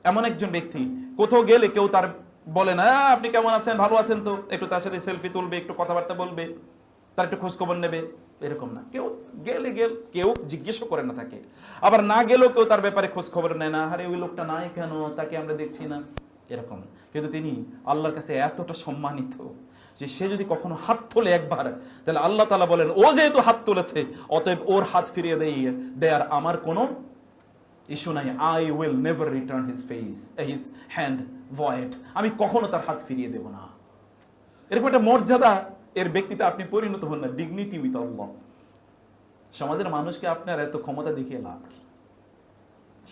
এমন একজন ব্যক্তি কোথাও গেলে কেউ তার বলে না আপনি কেমন আছেন, ভালো আছেন তো, একটু তার সাথে সেলফি তুলবে, একটু কথাবার্তা বলবে, তার একটু খোঁজখবর নেবে, এরকম না। কেউ কেউ জিজ্ঞেসও করে না তাকে, আবার না গেলেও কেউ তার ব্যাপারে খোঁজ খবর নেয় না, আরে ওই লোকটা নাই কেন, তাকে আমরা দেখছি না, এরকম। কিন্তু তিনি আল্লাহর কাছে এতটা সম্মানিত যে সে যদি কখনো হাত তোলে একবার, তাহলে আল্লাহ তাআলা বলেন ও যেহেতু হাত তুলেছে, অতএব ওর হাত ফিরিয়ে দেয়ার আমার কোনো ইস্যু নাই। I will never return his hand void. আমি কখনো তার হাত ফিরিয়ে দেব না। এরকম একটা মর্যাদা এর ব্যক্তিতে আপনি পরিণত হন না। ডিগনিটি উইথ আল্লাহ। সমাজের মানুষকে আপনার এত ক্ষমতা দেখিয়ে লাভ কি?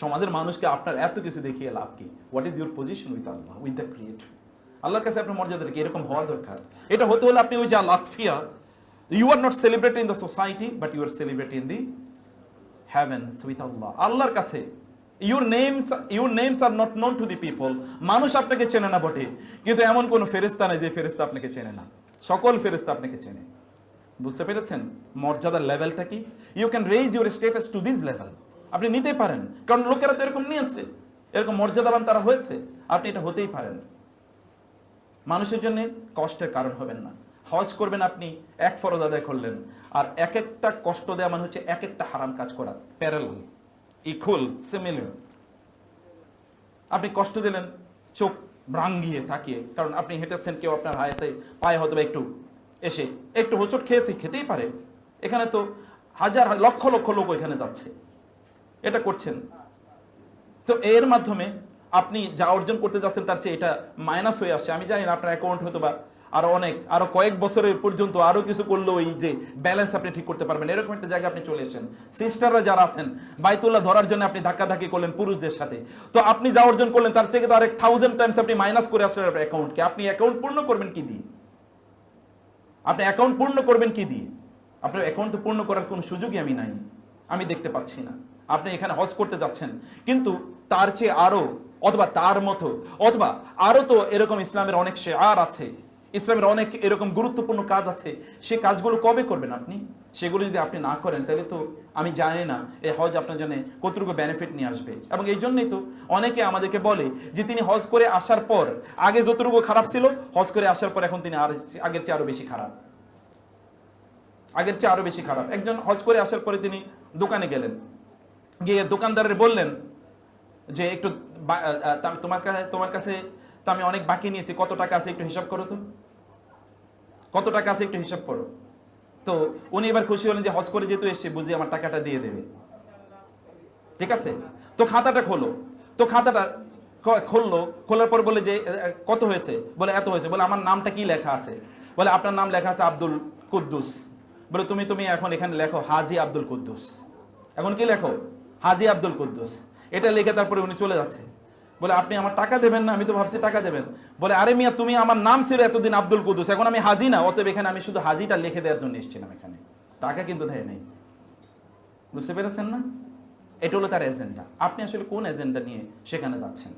সমাজের মানুষকে আপনার এত কিছু দেখিয়ে লাভ কি? What is your position with Allah, with the creator? আল্লাহর কাছে আপনার মর্যাদা কি? এরকম হওয়া দরকার। এটা হতে হলে আপনি ওই যে লাফিয়া, you are not celebrated in the society, but you are celebrated in the heavens with Allah. আল্লাহর কাছে your names are not known to the people. মানুষ আপনাকে চেনে না বটে, কিন্তু এমন কোন ফেরেশতা নেই যে ফেরেশতা আপনাকে চেনে না। সকল ফেরেশতা আপনাকে চেনে। বুঝতে পেরেছেন মর্যাদার লেভেলটা কি? You can raise your status to this level. আপনি নিতে পারেন, কারণ লোকেরা তো এরকম নিয়েছে, এরকম মর্যাদাবান তারা হয়েছে, আপনি এটা হতেই পারেন। মানুষের জন্য কষ্টের কারণ হবেন না। হজ করবেন, আপনি এক ফরজ আদায় করলেন, আর এক একটা কষ্ট দেওয়া মানে হচ্ছে এক একটা হারাম কাজ করা, প্যারালাল, ইকুয়াল, সিমিলার। আপনি কষ্ট দিলেন চোখ রাঙ্গিয়ে তাকিয়ে, কারণ আপনি হেঁটেছেন, কেউ আপনার পায়ে হয়তো একটু হোঁচট খেয়েছে, খেতেই পারে। এখানে তো হাজার লক্ষ লক্ষ লোক এখানে যাচ্ছে, এটা করছেন, তো এর মাধ্যমে আপনি যা অর্জন করতে যাচ্ছেন তার চেয়ে এটা মাইনাস হয়ে আসছে। আমি জানি না আপনার অ্যাকাউন্ট হয়তো বা আরো কয়েক বছরের পর্যন্ত আরো কিছু করলেও এই যে ব্যালেন্স আপনি ঠিক করতে পারবেন, এরকম একটা জায়গায় আপনি চলে এসেছেন। সিস্টাররা যারা আছেন, বাইতুল্লাহ ধরার জন্য আপনি ধাক্কাধাক্কি করলেন পুরুষদের সাথে, তো আপনি যা অর্জন করলেন তার চেয়ে তো আরেক 1000 টাইমস আপনি মাইনাস করে আসলেন আপনার অ্যাকাউন্টকে। আপনি অ্যাকাউন্ট পূর্ণ করবেন কি দিয়ে? আপনি অ্যাকাউন্ট পূর্ণ করবেন কি দিয়ে? আপনার অ্যাকাউন্ট তো পূর্ণ করার কোনো সুযোগই আমি দেখতে পাচ্ছি না। আপনি এখানে হজ করতে যাচ্ছেন, কিন্তু তার চেয়ে আরো, অথবা তার মতো, অথবা আরো তো এরকম ইসলামের অনেক শেয়ার আছে, ইসলামের অনেক এরকম গুরুত্বপূর্ণ কাজ আছে। সে কাজগুলো কবে করবেন আপনি? সেগুলো যদি আপনি না করেন, তাহলে তো আমি জানি না এই হজ আপনার জন্য কতটুকু বেনিফিট নিয়ে আসবে। এবং এই জন্যই তো অনেকে আমাদেরকে বলে যে তিনি হজ করে আসার পর আগে যতটুকু খারাপ ছিল, হজ করে আসার পর এখন তিনি আগের চেয়ে আরো বেশি খারাপ, আগের চেয়ে আরো বেশি খারাপ। একজন হজ করে আসার পরে তিনি দোকানে গেলেন, গিয়ে দোকানদারের বললেন যে একটু তোমার কাছে তো আমি অনেক বাকি নিয়েছি, কত টাকা আছে একটু হিসাব করো তো, কত টাকা আছে একটু হিসাব করো। তো উনি এবার খুশি হলেন যে হজ করে যেহেতু এসছে, বুঝি আমার টাকাটা দিয়ে দেবে, ঠিক আছে। তো খাতাটা খোলার পর বলে যে কত হয়েছে? বলে এত হয়েছে। বলে আমার নামটা কি লেখা আছে? বলে আপনার নাম লেখা আছে আব্দুল কুদ্দুস। বলে তুমি এখন এখানে লেখো হাজি আব্দুল কুদ্দুস। এখন কি লেখো? হাজি আব্দুল কুদ্দুস। এটা লিখে তারপরে উনি চলে যাচ্ছে। বলে আপনি আমার টাকা দেবেন না? আমি তো ভাবছি টাকা দেবেন। বলে আরে মিয়া, তুমি আমার নাম ছিল এতদিন আব্দুল কুদ্দুস, এখন আমি হাজি না, অতএব এখানে আমি শুধু হাজিটা লিখে দেওয়ার জন্য এসেছিলাম, এখানে টাকা কিন্তু দেয় নেই। বুঝতে পেরেছেন না? এটা হলো তার এজেন্ডা। আপনি আসলে কোন এজেন্ডা নিয়ে সেখানে যাচ্ছেন,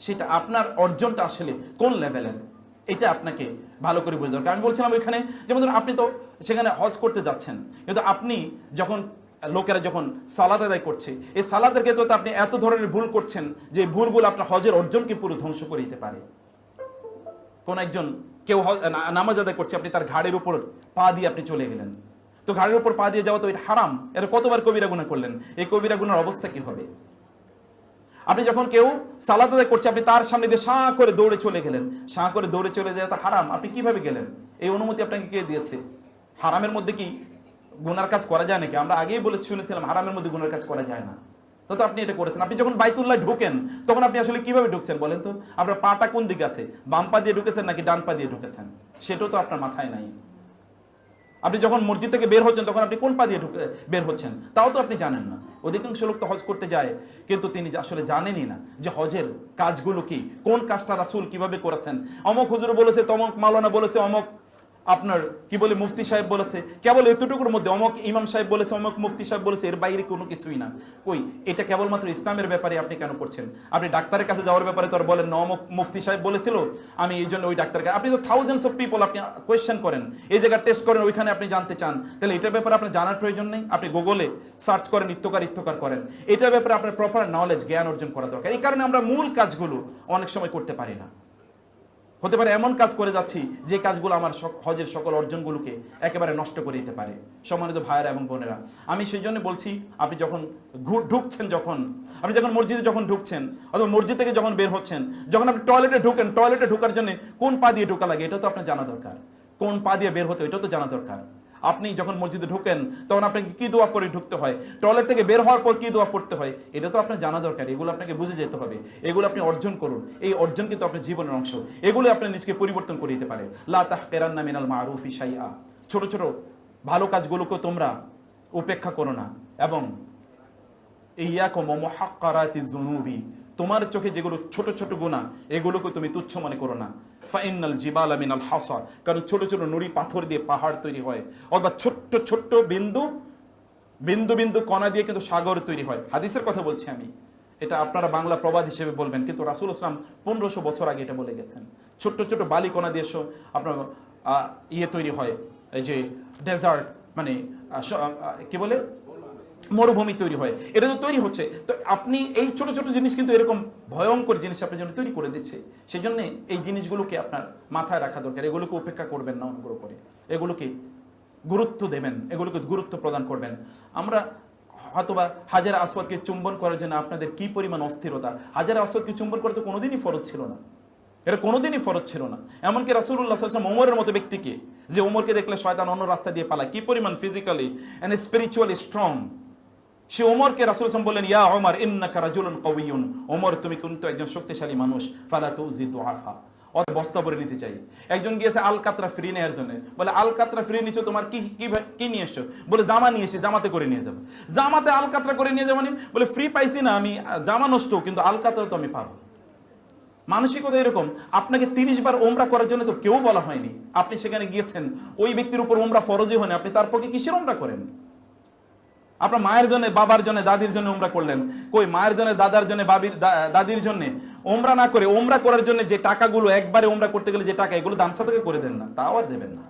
সেটা আপনার অর্জনটা আসলে কোন লেভেলের, এটা আপনাকে ভালো করে বুঝতে দরকার। আমি বলছিলাম ওইখানে যেমন ধরুন আপনি তো সেখানে হজ করতে যাচ্ছেন, কিন্তু আপনি যখন লোকেরা যখন সালাত আদায় করছে, এই সালাতের ক্ষেত্রে তো আপনি এত ধরনের ভুল করছেন যে ভুলগুলো আপনার হজের অর্জনকে পুরো ধ্বংস করে দিতে পারে। কোন একজন কেউ নামাজ আদায় করছে, আপনি তার ঘাড়ের উপর পা দিয়ে আপনি চলে গেলেন, তো ঘাড়ের উপর পা দিয়ে যাওয়া তো এটা হারাম, এটা কতবার কবিরা গুনাহ করলেন, এই কবিরা গুনার অবস্থা কি হবে? আপনি যখন কেউ সালাত আদায় করছে, আপনি তার সামনে দিয়ে শাঁ করে দৌড়ে চলে গেলেন, শাঁ করে দৌড়ে চলে যায় তো হারাম, আপনি কিভাবে গেলেন? এই অনুমতি আপনাকে কে দিয়েছে? হারামের মধ্যে কি গুনার কাজ করা যায় নাকি? আমরা আগেই শুনেছিলাম হারামের মধ্যে গুনার কাজ করা যায় না। তো আপনি এটা করেছেন। আপনি যখন বাইতুল্লাহ ঢুকেন তখন আপনি আসলে কিভাবে ঢুকছেন বলেন তো? আপনার পাটা কোন দিকে আছে? বাম পা দিয়ে ঢুকেছেন নাকি ডান পা দিয়ে ঢুকেছেন? সেটাও তো আপনার মাথায় নাই। আপনি যখন মসজিদ থেকে বের হচ্ছেন তখন আপনি কোন পা দিয়ে বের হচ্ছেন তাও তো আপনি জানেন না। অধিকাংশ লোক তো হজ করতে যায়, কিন্তু তিনি আসলে জানেনই না যে হজের কাজগুলো কি, কোন কাজটা রাসূল কিভাবে করেছেন। অমক হুজুর বলেছে, তমক মাওলানা বলেছে, অমক আপনার কি বলে মুফতি সাহেব বলেছে, কেবল এতটুকুর মধ্যে অমক ইমাম সাহেব বলেছে, অমক মুফতি সাহেব বলেছে, এর বাইরে কোনো কিছুই না। কই, এটা কেবলমাত্র ইসলামের ব্যাপারে আপনি কেন করছেন? আপনি ডাক্তারের কাছে যাওয়ার ব্যাপারে তো আর বলেন না অমক মুফতি সাহেব বলেছিল আমি এই জন্য ওই ডাক্তারকে। আপনি তো থাউজেন্ডস অফ পিপল আপনি কোয়েশ্চেন করেন, এই জায়গায় টেস্ট করেন, ওইখানে আপনি জানতে চান, তাহলে এটার ব্যাপারে আপনার জানার প্রয়োজন নেই? আপনি গুগলে সার্চ করেন, ইত্যকার করেন, এটার ব্যাপারে আপনার প্রপার নলেজ জ্ঞান অর্জন করা দরকার। এই কারণে আমরা মূল কাজগুলো অনেক সময় করতে পারি না। হতে পারে এমন কাজ করে যাচ্ছি যে কাজগুলো আমার হজের সকল অর্জনগুলোকে একেবারে নষ্ট করে দিতে পারে। সম্মানিত ভাইয়েরা এবং বোনেরা, আমি সেই জন্য বলছি, আপনি যখন ঢুকছেন, আপনি যখন মসজিদে ঢুকছেন অথবা মসজিদ থেকে যখন বের হচ্ছেন, যখন আপনি টয়লেটে ঢুকেন, টয়লেটে ঢোকার জন্য কোন পা দিয়ে ঢোকা লাগে এটা তো আপনার জানা দরকার। কোন পা দিয়ে বের হতে এটা তো জানা দরকার। আপনি যখন মসজিদে ঢুকেন তখন আপনাকে কি দোয়া পড়ে ঢুকতে হয়, টয়লেট থেকে বের হওয়ার পর কি দোয়া পড়তে হয়, এটা তো আপনার জানা দরকার। এগুলো আপনাকে বুঝে যেতে হবে, এগুলো আপনি অর্জন করুন। এই অর্জন কিন্তু আপনার জীবনের অংশ, এগুলো আপনার নিজকে পরিবর্তন করে দিতে পারে। লা তাহকিরান্না মিনাল মারুফি শাইআ, ছোট ছোট ভালো কাজগুলোকে তোমরা উপেক্ষা করো না। এবং ইয়াকুম ওয়া মুহাক্কারাতিজ যুনুবি, তোমার চোখে যেগুলো ছোট ছোট গুনাহ এগুলোকে তুমি তুচ্ছ মনে করো না। ফাইনাল জিবালা মিনাল হাসা, কারণ ছোট ছোট নুড়ি পাথর দিয়ে পাহাড় তৈরি হয়, অথবা ছোট্ট ছোট্ট বিন্দু বিন্দু কণা দিয়ে কিন্তু সাগর তৈরি হয়। হাদিসের কথা বলছি আমি, এটা আপনারা বাংলা প্রবাদ হিসেবে বলবেন, কিন্তু রাসূল ইসলাম 1500 বছর আগে এটা বলে গেছেন। ছোট্ট ছোট্ট বালি কণা দিয়ে আপনার তৈরি হয়, এই যে ডেজার্ট, মানে কি বলে মরুভূমি তৈরি হয়, এটা তো তৈরি হচ্ছে। তো আপনি এই ছোট ছোট জিনিস কিন্তু এরকম ভয়ঙ্কর জিনিস আপনার জন্য তৈরি করে দিচ্ছে। সেই জন্য এই জিনিসগুলোকে আপনার মাথায় রাখা দরকার, এগুলোকে উপেক্ষা করবেন না, অনুগ্রহ করে এগুলোকে গুরুত্ব দেবেন, এগুলোকে গুরুত্ব প্রদান করবেন। আমরা হয়তোবা হাজার আসওয়াদকে চুম্বন করার জন্য আপনাদের কি পরিমাণ অস্থিরতা। হাজার আসওয়াদকে চুম্বন করা তো কোনোদিনই ফরজ ছিল না, এটা কোনোদিনই ফরজ ছিল না। এমনকি রাসূলুল্লাহ সাল্লাল্লাহু আলাইহি ওয়াসাল্লাম ওমরের মতো ব্যক্তিকে, যে ওমরকে দেখলে শয়তান অন্য রাস্তা দিয়ে পালায়, কি পরিমাণ ফিজিক্যালি এন্ড স্পিরিচুয়ালি স্ট্রং, সে ওমরকে রাসূল সাল্লাল্লাহু আলাইহি ওয়াসাল্লাম বলেন, ইয়া ওমর ইন্নাকা রাজুলুন কাওয়িয়ুন, ওমর তুমি কিন্তু একজন শক্তিশালী মানুষ, ফালা তুজি দুআফা, অত বস্তা ভরে নিতে চাই। একজন গিয়েছে আল কাতরা ফ্রি নেওয়ার জন্য, বলে আল কাতরা ফ্রি নিচ্ছ, তোমার কি নিয়ে এসছো? বলে জামা নিয়ে এসেছি, জামাতে করে নিয়ে যাবো। জামাতে আল কাতরা করে নিয়ে যাবো মানে? বলে ফ্রি পাইছি না আমি, জামা নষ্ট, কিন্তু আল কাতরা তো আমি পাবো। মানসিকতা এরকম। আপনাকে 30 বার ওমরা করার জন্য তো কেউ বলা হয়নি, আপনি সেখানে গিয়েছেন, ওই ব্যক্তির উপর ওমরা ফরজই হয়নি, আপনি তার পক্ষে কিসের ওমরা করেন? আপনার মায়ের জন্য, বাবার জন্য, দাদির জন্য ওমরা করলেন, কই মায়ের জন্য, দাদার জন্য, দাদির জন্য ওমরা না করে ওমরা করার জন্য যে টাকাগুলো একবারে ওমরা করতে গেলে যে টাকা, এগুলো দান সাদাকা করে দেন না, তাও আর দেবেন না,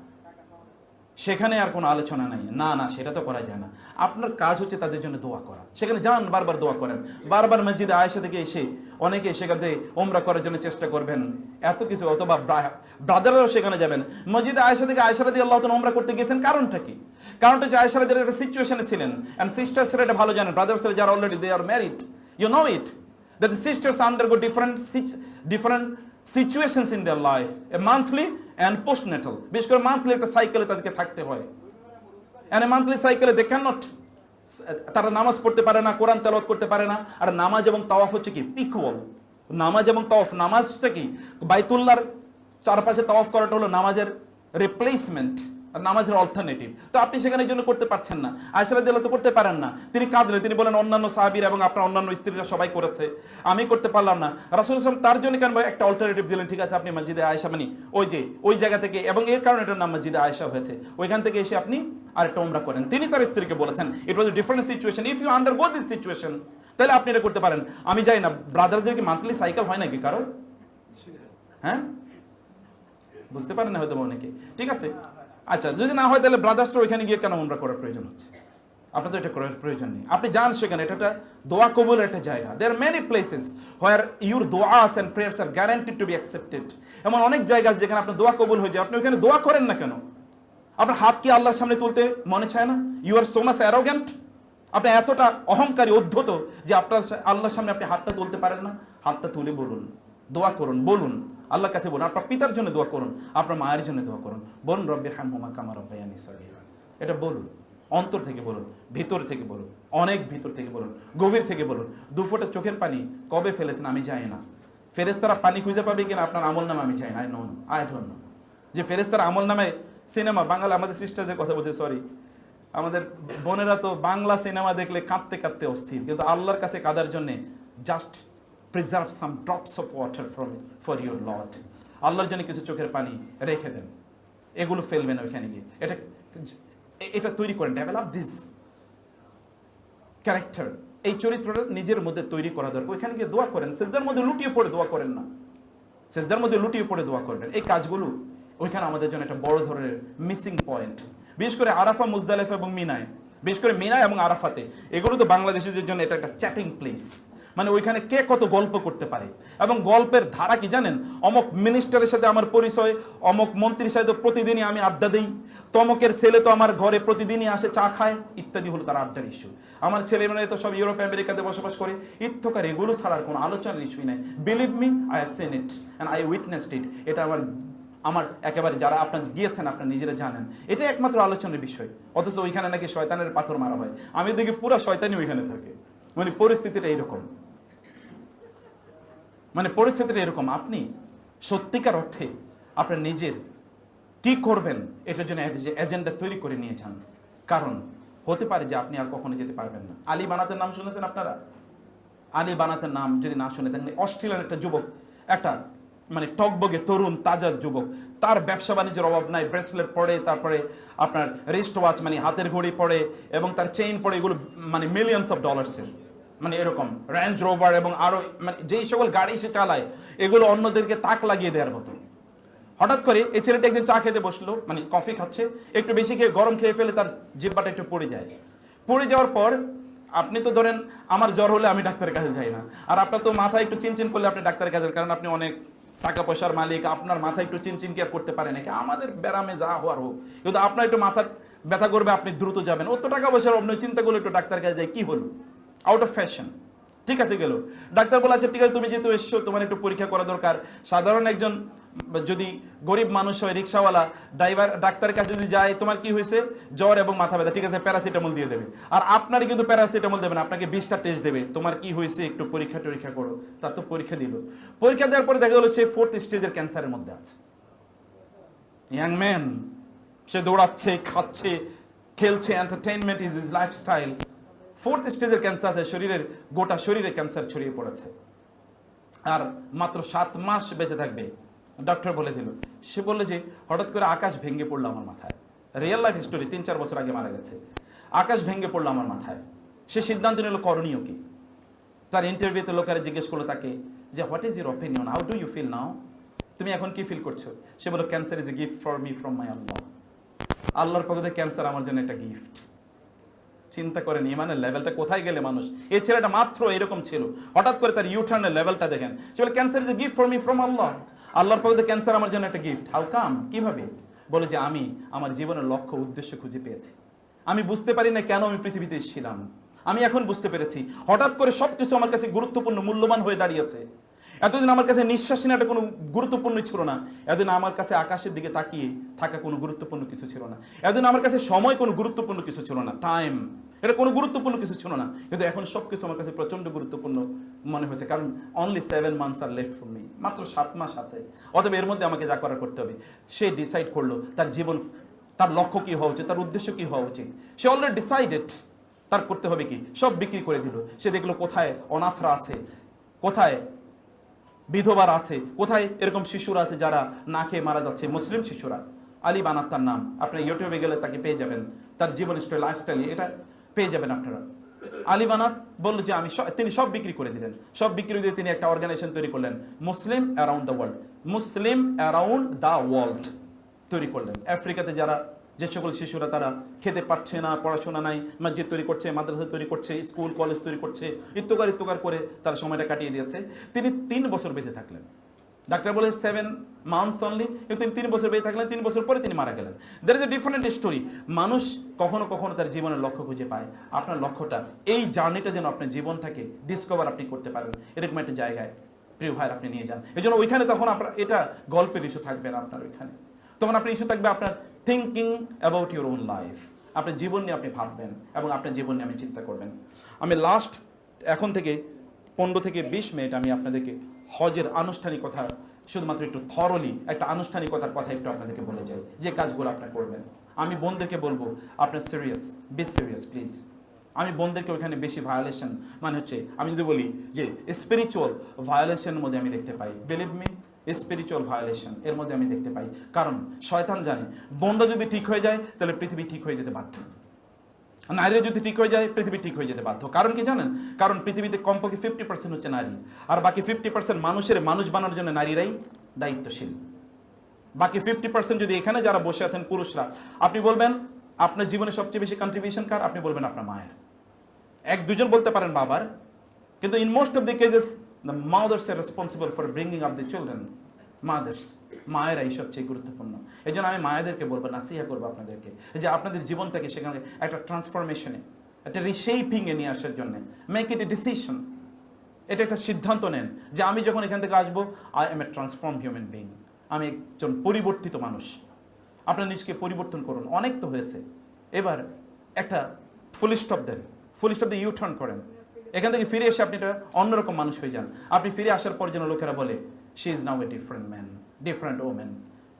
সেখানে আর কোনো আলোচনা নাই। না সেটা তো করা যায় না। আপনার কাজ হচ্ছে তাদের জন্য দোয়া করা, সেখানে যান, বারবার দোয়া করেন, বারবার মসজিদে আয়েশা থেকে এসে অনেকে সেখান থেকে ওমরা করার জন্য চেষ্টা করবেন, এত কিছু। অথবা ব্রাদাররাও সেখানে যাবেন, মসজিদে আয়েশা থেকে আয়েশা রাদিয়াল্লাহু তাআলা ওমরা করতে গিয়েছেন, কারণটা কি? কারণটা হচ্ছে আয়েশা রাদিয়াল্লাহু একটা সিচুয়েশনে ছিলেন, এন্ড সিস্টার্সরা এটা ভালো জানেন, ব্রাদার্সরা যারা already they are married, you know it, that the sisters undergo different situations in their life, a monthly and postnatal, বিশেষ করে মান্থলি একটা সাইকেলে তাদেরকে থাকতে হয়, and a monthly cycle they cannot, তারা নামাজ পড়তে পারে না, কোরআন তেলাওয়াত করতে পারে না। আর নামাজ এবং তাওয়াফ হচ্ছে কি ইকুয়াল, নামাজ এবং তাওয়াফ, নামাজটা কি বাইতুল্লাহর চারপাশে তাওয়াফ করাটা হলো নামাজের রিপ্লেসমেন্ট, আর নামাজের অল্টারনেটিভ। তো আপনি সেখানে এই জন্য করতে পারছেন না, আয়েশা রাদিয়াল্লাহু তো করতে পারেন না, তিনি কাঁদলেন, তিনি বলেন অন্যান্য সাহাবীরা এবং আপনার অন্যান্য স্ত্রীরা সবাই করেছে, আমি করতে পারলাম না। রাসূল সাল্লাল্লাহু আলাইহি ওয়াসাল্লাম তার জন্য কেন একটা অল্টারনেটিভ দিলেন, ঠিক আছে আপনি মসজিদে আয়েশা, মানে ওই জায়গা থেকে, এবং এর কারণে এটার নাম মসজিদে আয়েশা হয়েছে, ওইখান থেকে এসে আপনি আরেকটা ওমরা করেন। তিনি তার স্ত্রীকে বলেছেন, it was a different situation, if you undergo this situation, তাহলে আপনি এটা করতে পারেন। আমি জানি না ব্রাদারদের কি মান্থলি সাইকেল হয় নাকি কারো? হ্যাঁ, বুঝতে পারেন না হয়তো অনেকে, ঠিক আছে। আচ্ছা, যদি না হয় তাহলে ব্রাদার্সরা ওইখানে গিয়ে কেন ওমরা করার প্রয়োজন হচ্ছে? আপনার তো এটা করার প্রয়োজন নেই। আপনি যান সেখানে, এটা একটা দোয়া কবুলের একটা জায়গা। There are many places where your দোয়াস and prayers are guaranteed to be accepted. এমন অনেক জায়গা আছে যেখানে আপনার দোয়া কবুল হয়ে যায়। আপনি ওখানে দোয়া করেন না কেন? আপনার হাত কি আল্লাহর সামনে তুলতে মনে চায় না? You are so much arrogant. আপনি এতটা অহংকারী, উদ্ধত যে আপনার আল্লাহর সামনে আপনি হাতটা তুলতে পারেন না। হাতটা তুলে বলুন, দোয়া করুন, বলুন আল্লাহর কাছে বলুন। আপনার পিতার জন্য দোয়া করুন, আপনার মায়ের জন্য দোয়া করুন। বলুন রব্বিরহামহুমা কামা রাব্বায়ানি সগীরা। এটা বলুন, অন্তর থেকে বলুন, ভিতর থেকে বলুন, অনেক ভিতর থেকে বলুন, গভীর থেকে বলুন। দুফোঁটা চোখের পানি কবে ফেলেছেন আমি জানি না। ফেরেশতারা পানি খুঁজে পাবে কিনা আপনার আমল নামে আমি জানি না। I know, I don't know. যে ফেরেশতারা আমল নামে সিনেমা, বাংলা আমাদের সিস্টারদের কথা বলছে, সরি, আমাদের বোনেরা তো বাংলা সিনেমা দেখলে কাঁদতে কাঁদতে অস্থির, কিন্তু আল্লাহর কাছে কাঁদার জন্যে just preserve some drops of water for your Lord. আল্লাহর জন্য কিছু চোখের পানি রেখে দেন, এগুলো ফেলবেন ওইখানে গিয়ে। এটা তৈরি করেন, ডেভেলপ দিস ক্যারেক্টার। এই চরিত্রটা নিজের মধ্যে তৈরি করা দরকার। ওইখানে গিয়ে দোয়া করেন, সেজদার মধ্যে লুটিয়ে পড়ে দোয়া করেন না, সেজদার মধ্যে লুটিয়ে পড়ে দোয়া করবেন। এই কাজগুলো ওইখানে আমাদের জন্য একটা বড় ধরনের মিসিং পয়েন্ট। বিশেষ করে আরাফা, মুজদালিফা এবং মিনায়, বিশেষ করে মিনায় এবং আরাফাতে, এগুলো তো বাংলাদেশিদের জন্য এটা একটা চ্যাটিং প্লেস। মানে ওইখানে কে কত গল্প করতে পারে, এবং গল্পের ধারা কি জানেন? অমক মিনিস্টারের সাথে আমার পরিচয়, অমক মন্ত্রীর সাথে তো প্রতিদিনই আমি আড্ডা দিই, তমকের ছেলে তো আমার ঘরে প্রতিদিনই আসে চা খায়, ইত্যাদি হলো তার আড্ডার ইস্যু। আমার ছেলে মেয়ে তো সব ইউরোপ আমেরিকাতে বসবাস করে, ইত্তকার এগুলো ছাড়ার কোনো আলোচনার ইস্যুই নাই। Believe me, I have seen it and I witnessed it. এটা আমার একেবারে, যারা আপনার গিয়েছেন আপনার নিজেরা জানেন, এটাই একমাত্র আলোচনার বিষয়। অথচ ওইখানে নাকি শয়তানের পাথর মারা হয়। আমি দেখি পুরো শয়তানি ওইখানে থাকে। মানে পরিস্থিতিটা এইরকম, মানে পরিস্থিতিটা এরকম। আপনি সত্যিকার অর্থে আপনার নিজের কি করবেন এটার জন্য এজেন্ডা তৈরি করে নিয়ে যান। কারণ হতে পারে যে আপনি আর কখনো যেতে পারবেন না। আলী বানাতের নাম শুনেছেন আপনারা? আলী বানাতের নাম যদি না শুনে থাকেন, অস্ট্রেলিয়ার একটা যুবক, একটা মানে টকবগে তরুণ তাজা যুবক, তার ব্যবসা বাণিজ্যের অভাব নাই, ব্রেসলেট পরে, তারপরে আপনার রিস্ট ওয়াচ মানে হাতের ঘড়ি পরে, এবং তার চেইন পরে, এগুলো মানে মিলিয়ন্স অফ ডলার্সের, মানে এরকম রেঞ্জ রোভার এবং আরও মানে যেই সকল গাড়ি সে চালায় এগুলো অন্যদেরকে তাক লাগিয়ে দেওয়ার মতো। হঠাৎ করে এই ছেলেটা একদিন চা খেতে বসলো, মানে কফি খাচ্ছে, একটু বেশি খেয়ে গরম খেয়ে ফেলে তার জিহ্বাটা একটু পড়ে যায়। পড়ে যাওয়ার পর আপনি তো ধরেন আমার জ্বর হলে আমি ডাক্তারের কাছে যাই না, আর আপনার তো মাথা একটু চিনচিন করলে আপনি ডাক্তারের কাছে, কারণ আপনি অনেক টাকা পয়সার মালিক, আপনার মাথা একটু চিনচিন কেয়ার করতে পারে নাকি? আমাদের ব্যারামে যা হওয়ার হোক, কিন্তু আপনার একটু মাথা ব্যথা করবে, আপনি দ্রুত যাবেন। অত টাকা পয়সার অন্য চিন্তা করলে একটু ডাক্তার কাছে যায়, কি হলো? Out of fashion. ঠিক আছে, গেল ডাক্তার বলে, আচ্ছা ঠিক আছে, তুমি যেহেতু এসছো তোমার একটু পরীক্ষা করা দরকার। সাধারণ একজন যদি গরিব মানুষ হয়, রিক্সাওয়ালা, ড্রাইভার, ডাক্তারের কাছে যদি যায়, তোমার কি হয়েছে? জ্বর এবং মাথা ব্যথা, ঠিক আছে প্যারাসিটামল দিয়ে দেবে। আর আপনারই কিন্তু প্যারাসিটামল দেবে না, আপনাকে 20টা টেস্ট দেবে, তোমার কি হয়েছে একটু পরীক্ষা করো। তার তো পরীক্ষা দিল, পরীক্ষা দেওয়ার পরে দেখা গেলো সে 4th স্টেজের ক্যান্সারের মধ্যে আছে। ইয়াং ম্যান, সে দৌড়াচ্ছে, খাচ্ছে, খেলছে, entertainment is is lifestyle. 4th স্টেজের ক্যান্সার আছে, শরীরের গোটা শরীরে ক্যান্সার ছড়িয়ে পড়েছে, আর মাত্র 7 মাস বেঁচে থাকবে, ডক্টর বলে দিল। সে বললো যে হঠাৎ করে আকাশ ভেঙে পড়লো আমার মাথায়। রিয়েল লাইফ স্টোরি, 3-4 বছর আগে মারা গেছে। আকাশ ভেঙে পড়লো আমার মাথায়। সে সিদ্ধান্ত নিল করণীয় কি। তার ইন্টারভিউতে লোকেরা জিজ্ঞেস করলো তাকে যে what is your opinion, how do you feel now, তুমি এখন কি ফিল করছো? সে বলল cancer is a gift for me from my Allah. আল্লাহর পক্ষ থেকে ক্যান্সার আমার জন্য একটা গিফট। চিন্তা করেন ইমানের লেভেলটা কোথায় গেলে মানুষ। এই ছেলেটা মাত্র এরকম ছিল, হঠাৎ করে তার ইউটার্নের লেভেলটা দেখেন। সে বলে cancer is a gift for me from Allah. আল্লাহর পক্ষ থেকে ক্যান্সার আমার জন্য একটা গিফট। হাউ কাম, কিভাবে? বলে যে আমি আমার জীবনের লক্ষ্য উদ্দেশ্য খুঁজে পেয়েছি। আমি বুঝতে পারি না কেন আমি পৃথিবীতে এসেছিলাম, আমি এখন বুঝতে পেরেছি। হঠাৎ করে সবকিছু আমার কাছে গুরুত্বপূর্ণ, মূল্যবান হয়ে দাঁড়িয়েছে। এতদিন আমার কাছে নিঃশ্বাস নেওয়াটা কোনো গুরুত্বপূর্ণ ছিল না, এতদিন আমার কাছে আকাশের দিকে তাকিয়ে থাকা কোনো গুরুত্বপূর্ণ কিছু ছিল না, এতদিন আমার কাছে সময় কোনো গুরুত্বপূর্ণ কিছু ছিল না, টাইম এটা কোনো গুরুত্বপূর্ণ কিছু ছিল না। কিন্তু এখন সব কিছু আমার কাছে প্রচণ্ড গুরুত্বপূর্ণ মনে হয়েছে, কারণ only 7 months are left for me, মাত্র 7 মাস আছে। অতএব এর মধ্যে আমাকে যা করার করতে হবে। সে ডিসাইড করলো তার জীবন, তার লক্ষ্য কী হওয়া উচিত, তার উদ্দেশ্য কী হওয়া উচিত। সে অলরেডি ডিসাইডেড তার করতে হবে কি। সব বিক্রি করে দিল। সে দেখলো কোথায় অনাথরা আছে, কোথায় বিধবার আছে, কোথায় এরকম শিশুরা আছে যারা না খেয়ে মারা যাচ্ছে, মুসলিম শিশুরা। আলী বানাত তার নাম, আপনার ইউটিউবে গেলে তাকে পেয়ে যাবেন, তার জীবন স্টাইল, লাইফস্টাইল এটা পেয়ে যাবেন আপনারা। আলী বানাত বলল যে আমি তিনি সব বিক্রি করে দিলেন। সব বিক্রি দিয়ে তিনি একটা অর্গানাইজেশন তৈরি করলেন, Muslim around the world, Muslim around the world তৈরি করলেন। আফ্রিকাতে যারা যে সকল শিশুরা তারা খেতে পারছে না, পড়াশোনা নাই, মসজিদ তৈরি করছে, মাদ্রাসা তৈরি করছে, স্কুল কলেজ তৈরি করছে, ইত্তকার করে তারা সময়টা কাটিয়ে দিয়েছে। তিনি 3 বছর বেঁচে থাকলেন। ডাক্তার বলে 7 months অনলি, কিন্তু তিনি 3 বছর বেঁচে থাকলেন। 3 বছর পরে তিনি মারা গেলেন। There is a different story. মানুষ কখনো কখনো তার জীবনের লক্ষ্য খুঁজে পায়। আপনার লক্ষ্যটা, এই জার্নিটা যেন আপনার জীবনটাকে ডিসকভার আপনি করতে পারেন, এরকম একটা জায়গায় প্রিয় ভাইয়ের আপনি নিয়ে যান। এই জন্য ওইখানে তখন আপনার এটা গল্পের ইস্যু থাকবে না আপনার ওইখানে, তখন আপনার ইস্যু থাকবে আপনার thinking about your own life. আপনার জীবন নিয়ে আপনি ভাববেন এবং আপনার জীবন নিয়ে আপনি চিন্তা করবেন। আমি লাস্ট এখন থেকে 15 থেকে 20 মিনিট আমি আপনাদেরকে হজের আনুষ্ঠানিকতা, শুধুমাত্র একটু থরলি একটা আনুষ্ঠানিকতার কথা একটু আপনাদেরকে বলে যাই, যে কাজগুলো আপনার করবেন। আমি বোনদেরকে বলবো আপনার সিরিয়াস, বি সিরিয়াস প্লিজ। আমি বোনদেরকে ওইখানে বেশি ভায়োলেশন, মানে হচ্ছে আমি যদি বলি যে স্পিরিচুয়াল ভায়োলেশনের মধ্যে আমি দেখতে পাই, বিলিভ মি, স্পিরিচুয়াল ভায়োলেশন এর মধ্যে আমি দেখতে পাই। কারণ শয়তান জানে বোনরা যদি ঠিক হয়ে যায় তাহলে পৃথিবী ঠিক হয়ে যেতে বাধ্য, নারীরা যদি ঠিক হয়ে যায় পৃথিবী ঠিক হয়ে যেতে বাধ্য। কারণ কি জানেন? কারণ পৃথিবীতে কমপক্ষে 50% হচ্ছে নারী, আর বাকি 50% মানুষের মানুষ বানানোর জন্য নারীরাই দায়িত্বশীল। বাকি 50% যদি এখানে যারা বসে আছেন পুরুষরা, আপনি বলবেন আপনার জীবনে সবচেয়ে বেশি কন্ট্রিবিউশন কার? আপনি বলবেন আপনার মায়ের। 1-2 বলতে পারেন বাবার, কিন্তু in most of the cases the mothers are responsible for bringing up the children. Mothers, মায়েরাই সবচেয়ে গুরুত্বপূর্ণ। এই জন্য আমি মায়েদেরকে বলবো, নাসিহা করবো আপনাদেরকে, যে আপনাদের জীবনটাকে সেখানে একটা ট্রান্সফরমেশনে, একটা রিশেপিংয়ে নিয়ে আসার জন্য মেক ইট এ ডিসিশন। এটা একটা সিদ্ধান্ত নেন যে আমি যখন এখান থেকে আসবো, I M A transform human being, আমি একজন পরিবর্তিত মানুষ। আপনার নিজকে পরিবর্তন করুন। অনেক তো হয়েছে, এবার একটা full stop then, full stop দিয়ে ইউ টার্ন করেন। এখান থেকে ফিরে এসে আপনি একটা অন্যরকম মানুষ হয়ে যান। আপনি ফিরে আসার পর যেন লোকেরা বলে, she is now a different man, different women,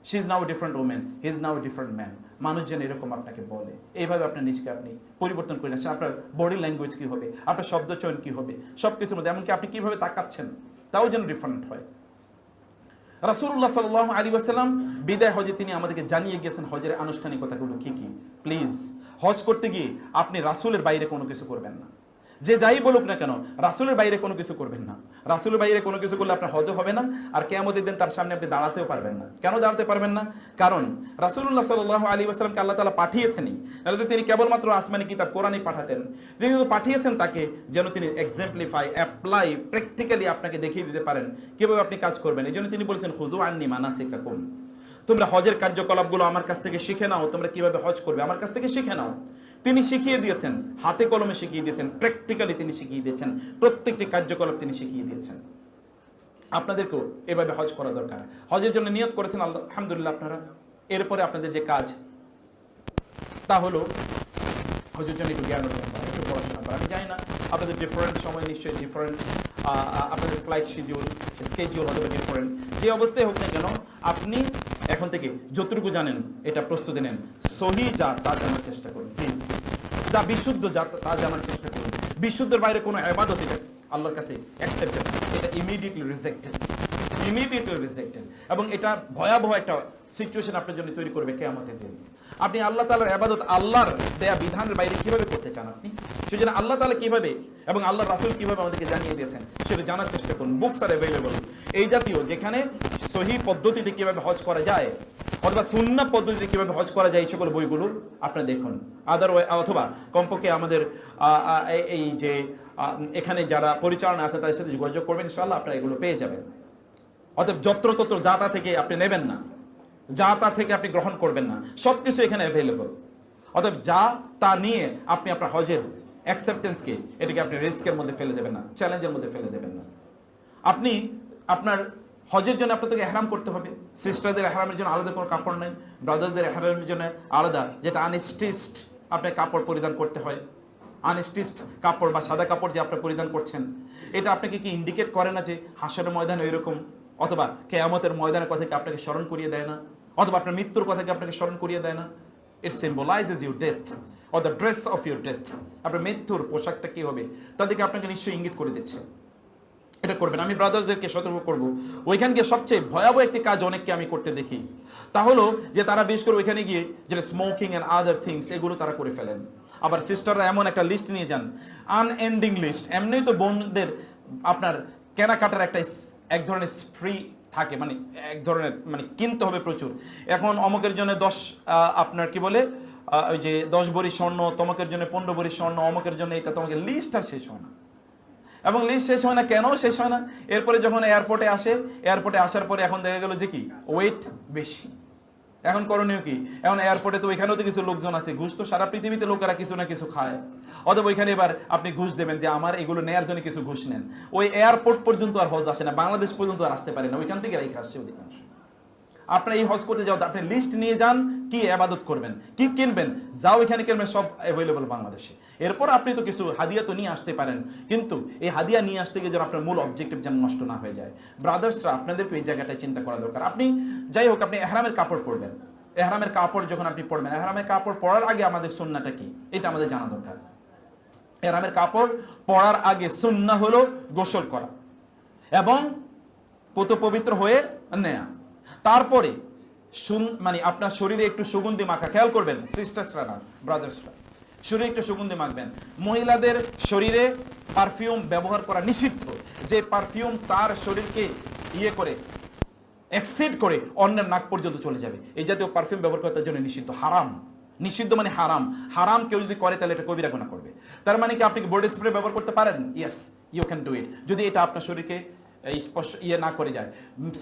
she is now a different women, he is now a different man. মানুষ যেন এরকম আপনাকে বলে। এইভাবে আপনার নিজকে আপনি পরিবর্তন করে আসছেন। আপনার বডি ল্যাঙ্গুয়েজ কী হবে, আপনার শব্দ চয়ন কী হবে, সব কিছুর মধ্যে, এমনকি আপনি কীভাবে তাকাচ্ছেন তাও যেন ডিফারেন্ট হয়। রাসূলুল্লাহ সাল্লাল্লাহু আলাইহি ওয়াসাল্লাম বিদায় হজে তিনি আমাদেরকে জানিয়ে গিয়েছেন হজের আনুষ্ঠানিকতাগুলো কী কী। প্লিজ, হজ করতে গিয়ে আপনি রাসূলের বাইরে কোনো কিছু করবেন না। যে যাই বলুক না কেন, রাসূলের বাইরে কোনো কিছু করবেন না। রাসূলের বাইরে কোনো কিছু করলে আপনার হজও হবে না, আর কিয়ামতের দিন তার সামনে আপনি দাঁড়াতেও পারবেন না। কেন দাঁড়াতে পারবেন না? কারণ রাসূলুল্লাহ সাল্লাল্লাহু আলাইহি ওয়াসাল্লামকে আল্লাহ তাআলা পাঠিয়েছেনই, তাহলে তিনি কেবলমাত্র আসমানি কিতাব কোরআনই পাঠাতেন। তিনি তো পাঠিয়েছেন তাকে যেন তিনি এক্সাম্পলিফাই, অ্যাপ্লাই, প্র্যাকটিক্যালি আপনাকে দেখিয়ে দিতে পারেন কীভাবে আপনি কাজ করবেন। এই জন্য তিনি বলেছেন, খুযু আন্নী মানাসিকাকুম, তোমরা হজের কার্যকলাপগুলো আমার কাছ থেকে শিখে নাও, তোমরা কিভাবে হজ করবে আমার কাছ থেকে শিখে নাও। তিনি শিখিয়ে দিয়েছেন, হাতে কলমে শিখিয়ে দিয়েছেন, প্র্যাকটিক্যালি তিনি শিখিয়ে দিয়েছেন, প্রত্যেকটি কার্যকলাপ তিনি শিখিয়ে দিয়েছেন। আপনাদেরকেও এভাবে হজ করা দরকার। হজের জন্য নিয়ত করেছেন আলহামদুলিল্লাহ আপনারা। এরপরে আপনাদের যে কাজ তা হলো হজের জন্য একটু জ্ঞান অর্জন করা, একটু পড়াশোনা করা। আমি জানি না আপনাদের ডিফারেন্ট সময়, নিশ্চয়ই ডিফারেন্ট, আপনাদের ফ্লাইট স্কেডিউল হতে পারে ডিফারেন্ট। যে অবস্থায় হোক না কেন, আপনি এখন থেকে যতটুকু জানেন এটা প্রস্তুতি নেন। সহি যা তা জানার চেষ্টা করুন প্লিজ, যা বিশুদ্ধ যা তা জানার চেষ্টা করুন। বিশুদ্ধের বাইরে কোনো ইবাদত এটা আল্লাহর কাছে অ্যাকসেপ্টেড, এটা ইমিডিয়েটলি রিজেক্টেড, এবং এটা ভয়াবহ একটা সিচুয়েশন আপনার জন্য তৈরি করবে কিয়ামতের দিন। আপনি আল্লাহ তাআলার ইবাদত, আল্লাহর দেয়া বিধানের বাইরে কিভাবে করতে চান আপনি, সেজন্য আল্লাহ তাআলা কিভাবে এবং আল্লাহর রাসূল কিভাবে আমাদেরকে জানিয়ে দিয়েছেন সেটা জানার চেষ্টা করুন। বুকস আর অ্যাভেলেবল এই জাতীয়, যেখানে সহিহ পদ্ধতিতে কিভাবে হজ করা যায় অথবা সুন্নাহ পদ্ধতিতে কিভাবে হজ করা যায়, এই সকল বইগুলো আপনারা দেখুন। অথবা কমপক্ষে আমাদের এই যে এখানে যারা পরিচালনা আছে তাদের সাথে যোগাযোগ করবেন, ইনশাআল্লাহ আপনারা এগুলো পেয়ে যাবেন। অতএব যত্রতত্র যা তা থেকে আপনি নেবেন না, যা তা থেকে আপনি গ্রহণ করবেন না, সব কিছু এখানে অ্যাভেলেবল। অতএব যা তা নিয়ে আপনি আপনার হজের অ্যাকসেপ্টেন্সকে, এটাকে আপনি রিস্কের মধ্যে ফেলে দেবেন না, চ্যালেঞ্জের মধ্যে ফেলে দেবেন না। আপনি আপনার হজের জন্য আপনাদেরকে এহরাম করতে হবে। সিস্টারদের এহরামের জন্য আলাদা কোনো কাপড় নেই, ব্রাদারদের এহরামের জন্য আলাদা, যেটা আনস্টিচড আপনি কাপড় পরিধান করতে হয়। আনস্টিচড কাপড় বা সাদা কাপড় যে আপনি পরিধান করছেন, এটা আপনাকে কি ইন্ডিকেট করে না যে হাসরের ময়দানে এরকম, অথবা কিয়ামতের ময়দানের কথা কি আপনাকে স্মরণ করিয়ে দেয় না, অথবা আপনার মৃত্যুর কথা কি আপনাকে স্মরণ করিয়ে দেয় না? It symbolises your death or the dress of your death. আপনার মৃত্যুর পোশাকটা কী হবে তাদেরকে আপনাকে নিশ্চয়ই ইঙ্গিত করে দিচ্ছে। এটা করবেন। আমি ব্রাদার্সদেরকে সতর্ক করব, ওইখানে গিয়ে সবচেয়ে ভয়াবহ একটি কাজ অনেককে আমি করতে দেখি, তা হলো যে তারা বিশেষ করে ওইখানে গিয়ে যেটা স্মোকিং অ্যান্ড আদার থিংস, এগুলো তারা করে ফেলেন। আবার সিস্টাররা এমন একটা লিস্ট নিয়ে যান, আনএন্ডিং লিস্ট। এমনিই তো বোনদের আপনার কেনাকাটার একটা এক ধরনের স্প্রি থাকে, মানে এক ধরনের মানে কিনতে হবে প্রচুর। এখন অমুকের জন্য 10 আপনার কি বলে ওই যে 10 ভরি স্বর্ণ, তমকের জন্য 15 ভরি স্বর্ণ, অমুকের জন্য এটা, তোমাকে লিস্ট আর শেষ হয় না। এবং লিস্ট শেষ হয় না কেন শেষ হয় না? এরপরে যখন এয়ারপোর্টে আসে, এয়ারপোর্টে আসার পরে এখন দেখা গেল যে কি ওয়েট বেশি। এখন করণীয় কি? এখন এয়ারপোর্টে তো ওইখানেও তো কিছু লোকজন আছে, ঘুষ তো সারা পৃথিবীতে লোকেরা কিছু না কিছু খায়, অথবা ওইখানে এবার আপনি ঘুষ দেবেন যে আমার এগুলো নেয়ার জন্য কিছু ঘুষ নেন। ওই এয়ারপোর্ট পর্যন্ত আর হজ আসে না, বাংলাদেশ পর্যন্ত আর আসতে পারে না, ওইখান থেকে রেখে আসছে অধিকাংশ। আপনার এই হজ করতে যাও, আপনি লিস্ট নিয়ে যান কি ইবাদত করবেন, কি কিনবেন, যাও এখানে কিনবেন, সব অ্যাভেলেবল বাংলাদেশে। এরপর আপনি তো কিছু হাদিয়া তো নিয়ে আসতে পারেন, কিন্তু এই হাদিয়া নিয়ে আসতে গিয়ে যেন আপনার মূল অবজেক্টিভ যেন নষ্ট না হয়ে যায়। ব্রাদার্সরা, আপনাদেরকে এই জায়গাটায় চিন্তা করা দরকার। আপনি যাই হোক, আপনি এহরামের কাপড় পরবেন, এহরামের কাপড় যখন আপনি পরবেন, এহরামের কাপড় পরার আগে আমাদের সুন্নাহটা কি এটা আমাদের জানা দরকার। এহরামের কাপড় পরার আগে সুন্নাহ হলো গোসল করা এবং পবিত্র হয়ে নেয়া। তারপরে মানে আপনার শরীরে একটু সুগন্ধি মাখা, খেয়াল করবেন সিস্টার্সরা না ব্রাদার্সরা, শরীরে একটু সুগন্ধি মাখবেন। মহিলাদের শরীরে পারফিউম ব্যবহার করা নিষিদ্ধ, যে পারফিউম তার শরীরকে ইয়ে করে এক্সিড করে অন্যের নাক পর্যন্ত চলে যাবে, এই জাতীয় পারফিউম ব্যবহার করার জন্য নিষিদ্ধ, হারাম। নিষিদ্ধ মানে হারাম, হারাম কেউ যদি করে তাহলে এটা কবিরা গুনাহ করবে। তার মানে কি আপনি কি বডি স্প্রে ব্যবহার করতে পারেন? Yes, you can do it, যদি এটা আপনার শরীরকে স্পর্শ না করে যায়।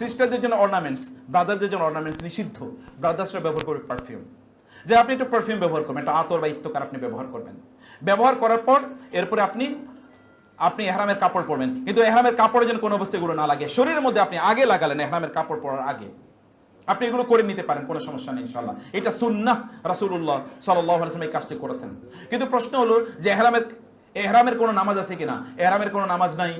সিস্টারদের জন্য অর্নামেন্টস, ব্রাদারদের জন্য অর্নামেন্টস নিষিদ্ধ, ব্রাদার্সরা ব্যবহার করবে পারফিউম। যে আপনি একটু পারফিউম ব্যবহার করবেন, একটা আতর বা ইত্তকার আপনি ব্যবহার করবেন, ব্যবহার করার পর এরপরে আপনি এহরামের কাপড় পরবেন। কিন্তু এহরামের কাপড়ের জন্য কোনো অবস্থায় এগুলো না লাগে, শরীরের মধ্যে আপনি আগে লাগালেন এহরামের কাপড় পরার আগে, আপনি এগুলো করে নিতে পারেন, কোনো সমস্যা নেই ইনশাআল্লাহ। এটা সুন্নাহ, রাসূলুল্লাহ সাল্লাল্লাহু আলাইহি ওয়াসাল্লাম এই কাজটি করেছেন। কিন্তু প্রশ্ন হলো যে এহরামের কোনো নামাজ আছে কিনা? এহরামের কোনো নামাজ নাই।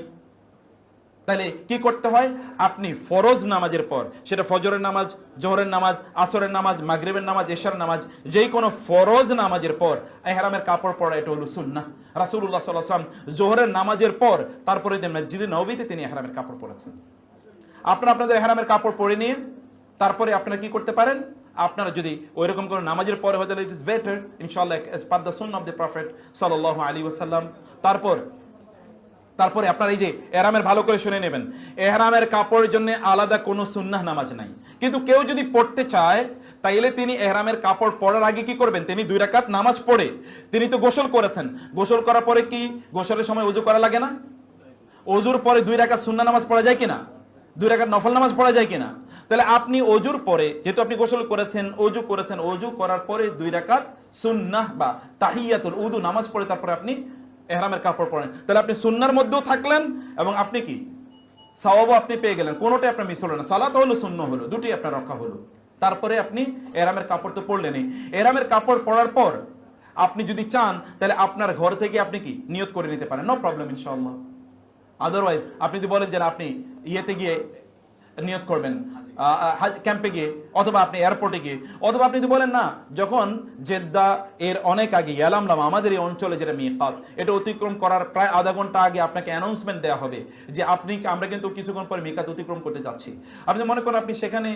তাহলে কি করতে হয়? আপনি ফরজ নামাজের পর, সেটা ফজরের নামাজ, জোহরের নামাজ, আসরের নামাজ, মাগরিবের নামাজ, এশার নামাজ, যেই কোনো ফরজ নামাজের পর এহরামের কাপড় পরা, এটা হলো সুন্নাহ। রাসূলুল্লাহ সাল্লাল্লাহু আলাইহি ওয়াসাল্লাম জোহরের নামাজের পর তারপরে মসজিদে নববীতে তিনি এহরামের কাপড় পরেছেন। আপনাদের এহরামের কাপড় পরে নিয়ে তারপরে আপনারা কি করতে পারেন? আপনারা যদি ওইরকম কোনো নামাজের পরে হয় তাহলে ইট ইজ বেটার ইনশাআল্লাহ, as per the Sunnah of the prophet সাল্লাল্লাহু আলাইহি ওয়াসাল্লাম। তারপরে আপনারা এই যে এহরামের, ভালো করে শুনে নেবেন, এহরামের কাপড়ের জন্য আলাদা কোনো সুন্নাহ নামাজ নাই। কিন্তু কেউ যদি পড়তে চায় তাইলে তিনি এহরামের কাপড় পরার আগে কি করবেন? তিনি 2 রাকাত নামাজ পড়ে, তিনি তো গোসল করেছেন, গোসল করার পরে কি গোসলের সময় ওযু করা লাগে না? ওযুর পরে 2 রাকাত সুন্নাহ নামাজ পড়া যায় কিনা? 2 রাকাত নফল নামাজ পড়া যায় কিনা? তাহলে আপনি ওযুর পরে, যেহেতু আপনি গোসল করেছেন, ওযু করেছেন, ওযু করার পরে 2 রাকাত সুন্নাহ বা তাহিয়াতুল উযু নামাজ পড়ে তারপরে আপনি এহরামের কাপড় পরেন, তাহলে আপনি সুন্নাহর মধ্যেও থাকলেন এবং আপনি কি সওয়াবও আপনি পেয়ে গেলেন, কোনোটাই আপনার মিস হলো না, সালাত হলো সুন্নাহ হলো, দুটোই আপনার রক্ষা হলো। তারপরে আপনি এহরামের কাপড় তো পরলেনই, এহরামের কাপড় পরার পর আপনি যদি চান তাহলে আপনার ঘর থেকে আপনি কি নিয়ত করে নিতে পারেন, নো প্রবলেম ইনশাআল্লাহ। আদারওয়াইজ আপনি যদি বলেন যে আপনি ইয়েতে গিয়ে নিয়ত করবেন, হাজ ক্যাম্পে গিয়ে, অথবা আপনি এয়ারপোর্টে গিয়ে, অথবা আপনি যদি বলেন না যখন জেদ্দা এর অনেক আগে ইয়ালামলাম, আমাদের এই অঞ্চলে যেটা মিকাত, এটা অতিক্রম করার প্রায় আধা ঘন্টা আগে আপনাকে অ্যানাউন্সমেন্ট দেওয়া হবে যে আমরা কিন্তু কিছুক্ষণ পরে মিকাত অতিক্রম করতে যাচ্ছি। আপনি মনে করেন আপনি সেখানে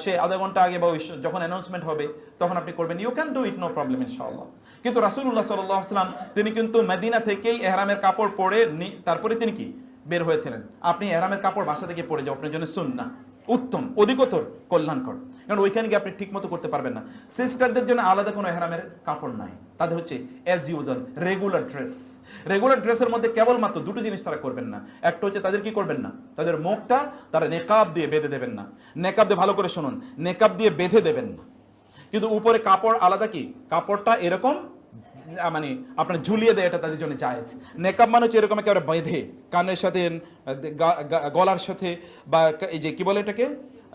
সে আধা ঘন্টা আগে বা যখন অ্যানাউন্সমেন্ট হবে তখন আপনি করবেন, you can do it, no problem ইনশাআল্লাহ। কিন্তু রাসূলুল্লাহ সাল্লাল্লাহু আলাইহি ওয়াসাল্লাম তিনি কিন্তু মদিনা থেকেই এহরামের কাপড় পরে তারপরে তিনি কি বের হয়েছিলেন। আপনি এহরামের কাপড় বাসা থেকে পরে যাও, আপনার জন্য সুন্নাহ, উত্তম, অধিকতর কল্যাণকর, কারণ ওইখানে গিয়ে আপনি ঠিক মতো করতে পারবেন না। সিস্টারদের জন্য আলাদা কোনো এহরামের কাপড় নাই, তাদের হচ্ছে as usual regular dress. Regular ড্রেসের মধ্যে কেবলমাত্র 2টো জিনিস তারা করবেন না। একটা হচ্ছে তাদের কি করবেন না, তাদের মুখটা তারা নেকাব দিয়ে বেঁধে দেবেন না, নেকাব দিয়ে, ভালো করে শুনুন, নেকাব দিয়ে বেঁধে দেবেন না, কিন্তু উপরে কাপড় আলাদা, কি কাপড়টা এরকম মানে আপনার ঝুলিয়ে দেয়, এটা তাদের জন্য জায়েজ। নেকাব মানে হচ্ছে এরকম একেবারে বেঁধে কানের সাথে, গলার সাথে, বা এই যে কি বলে এটাকে,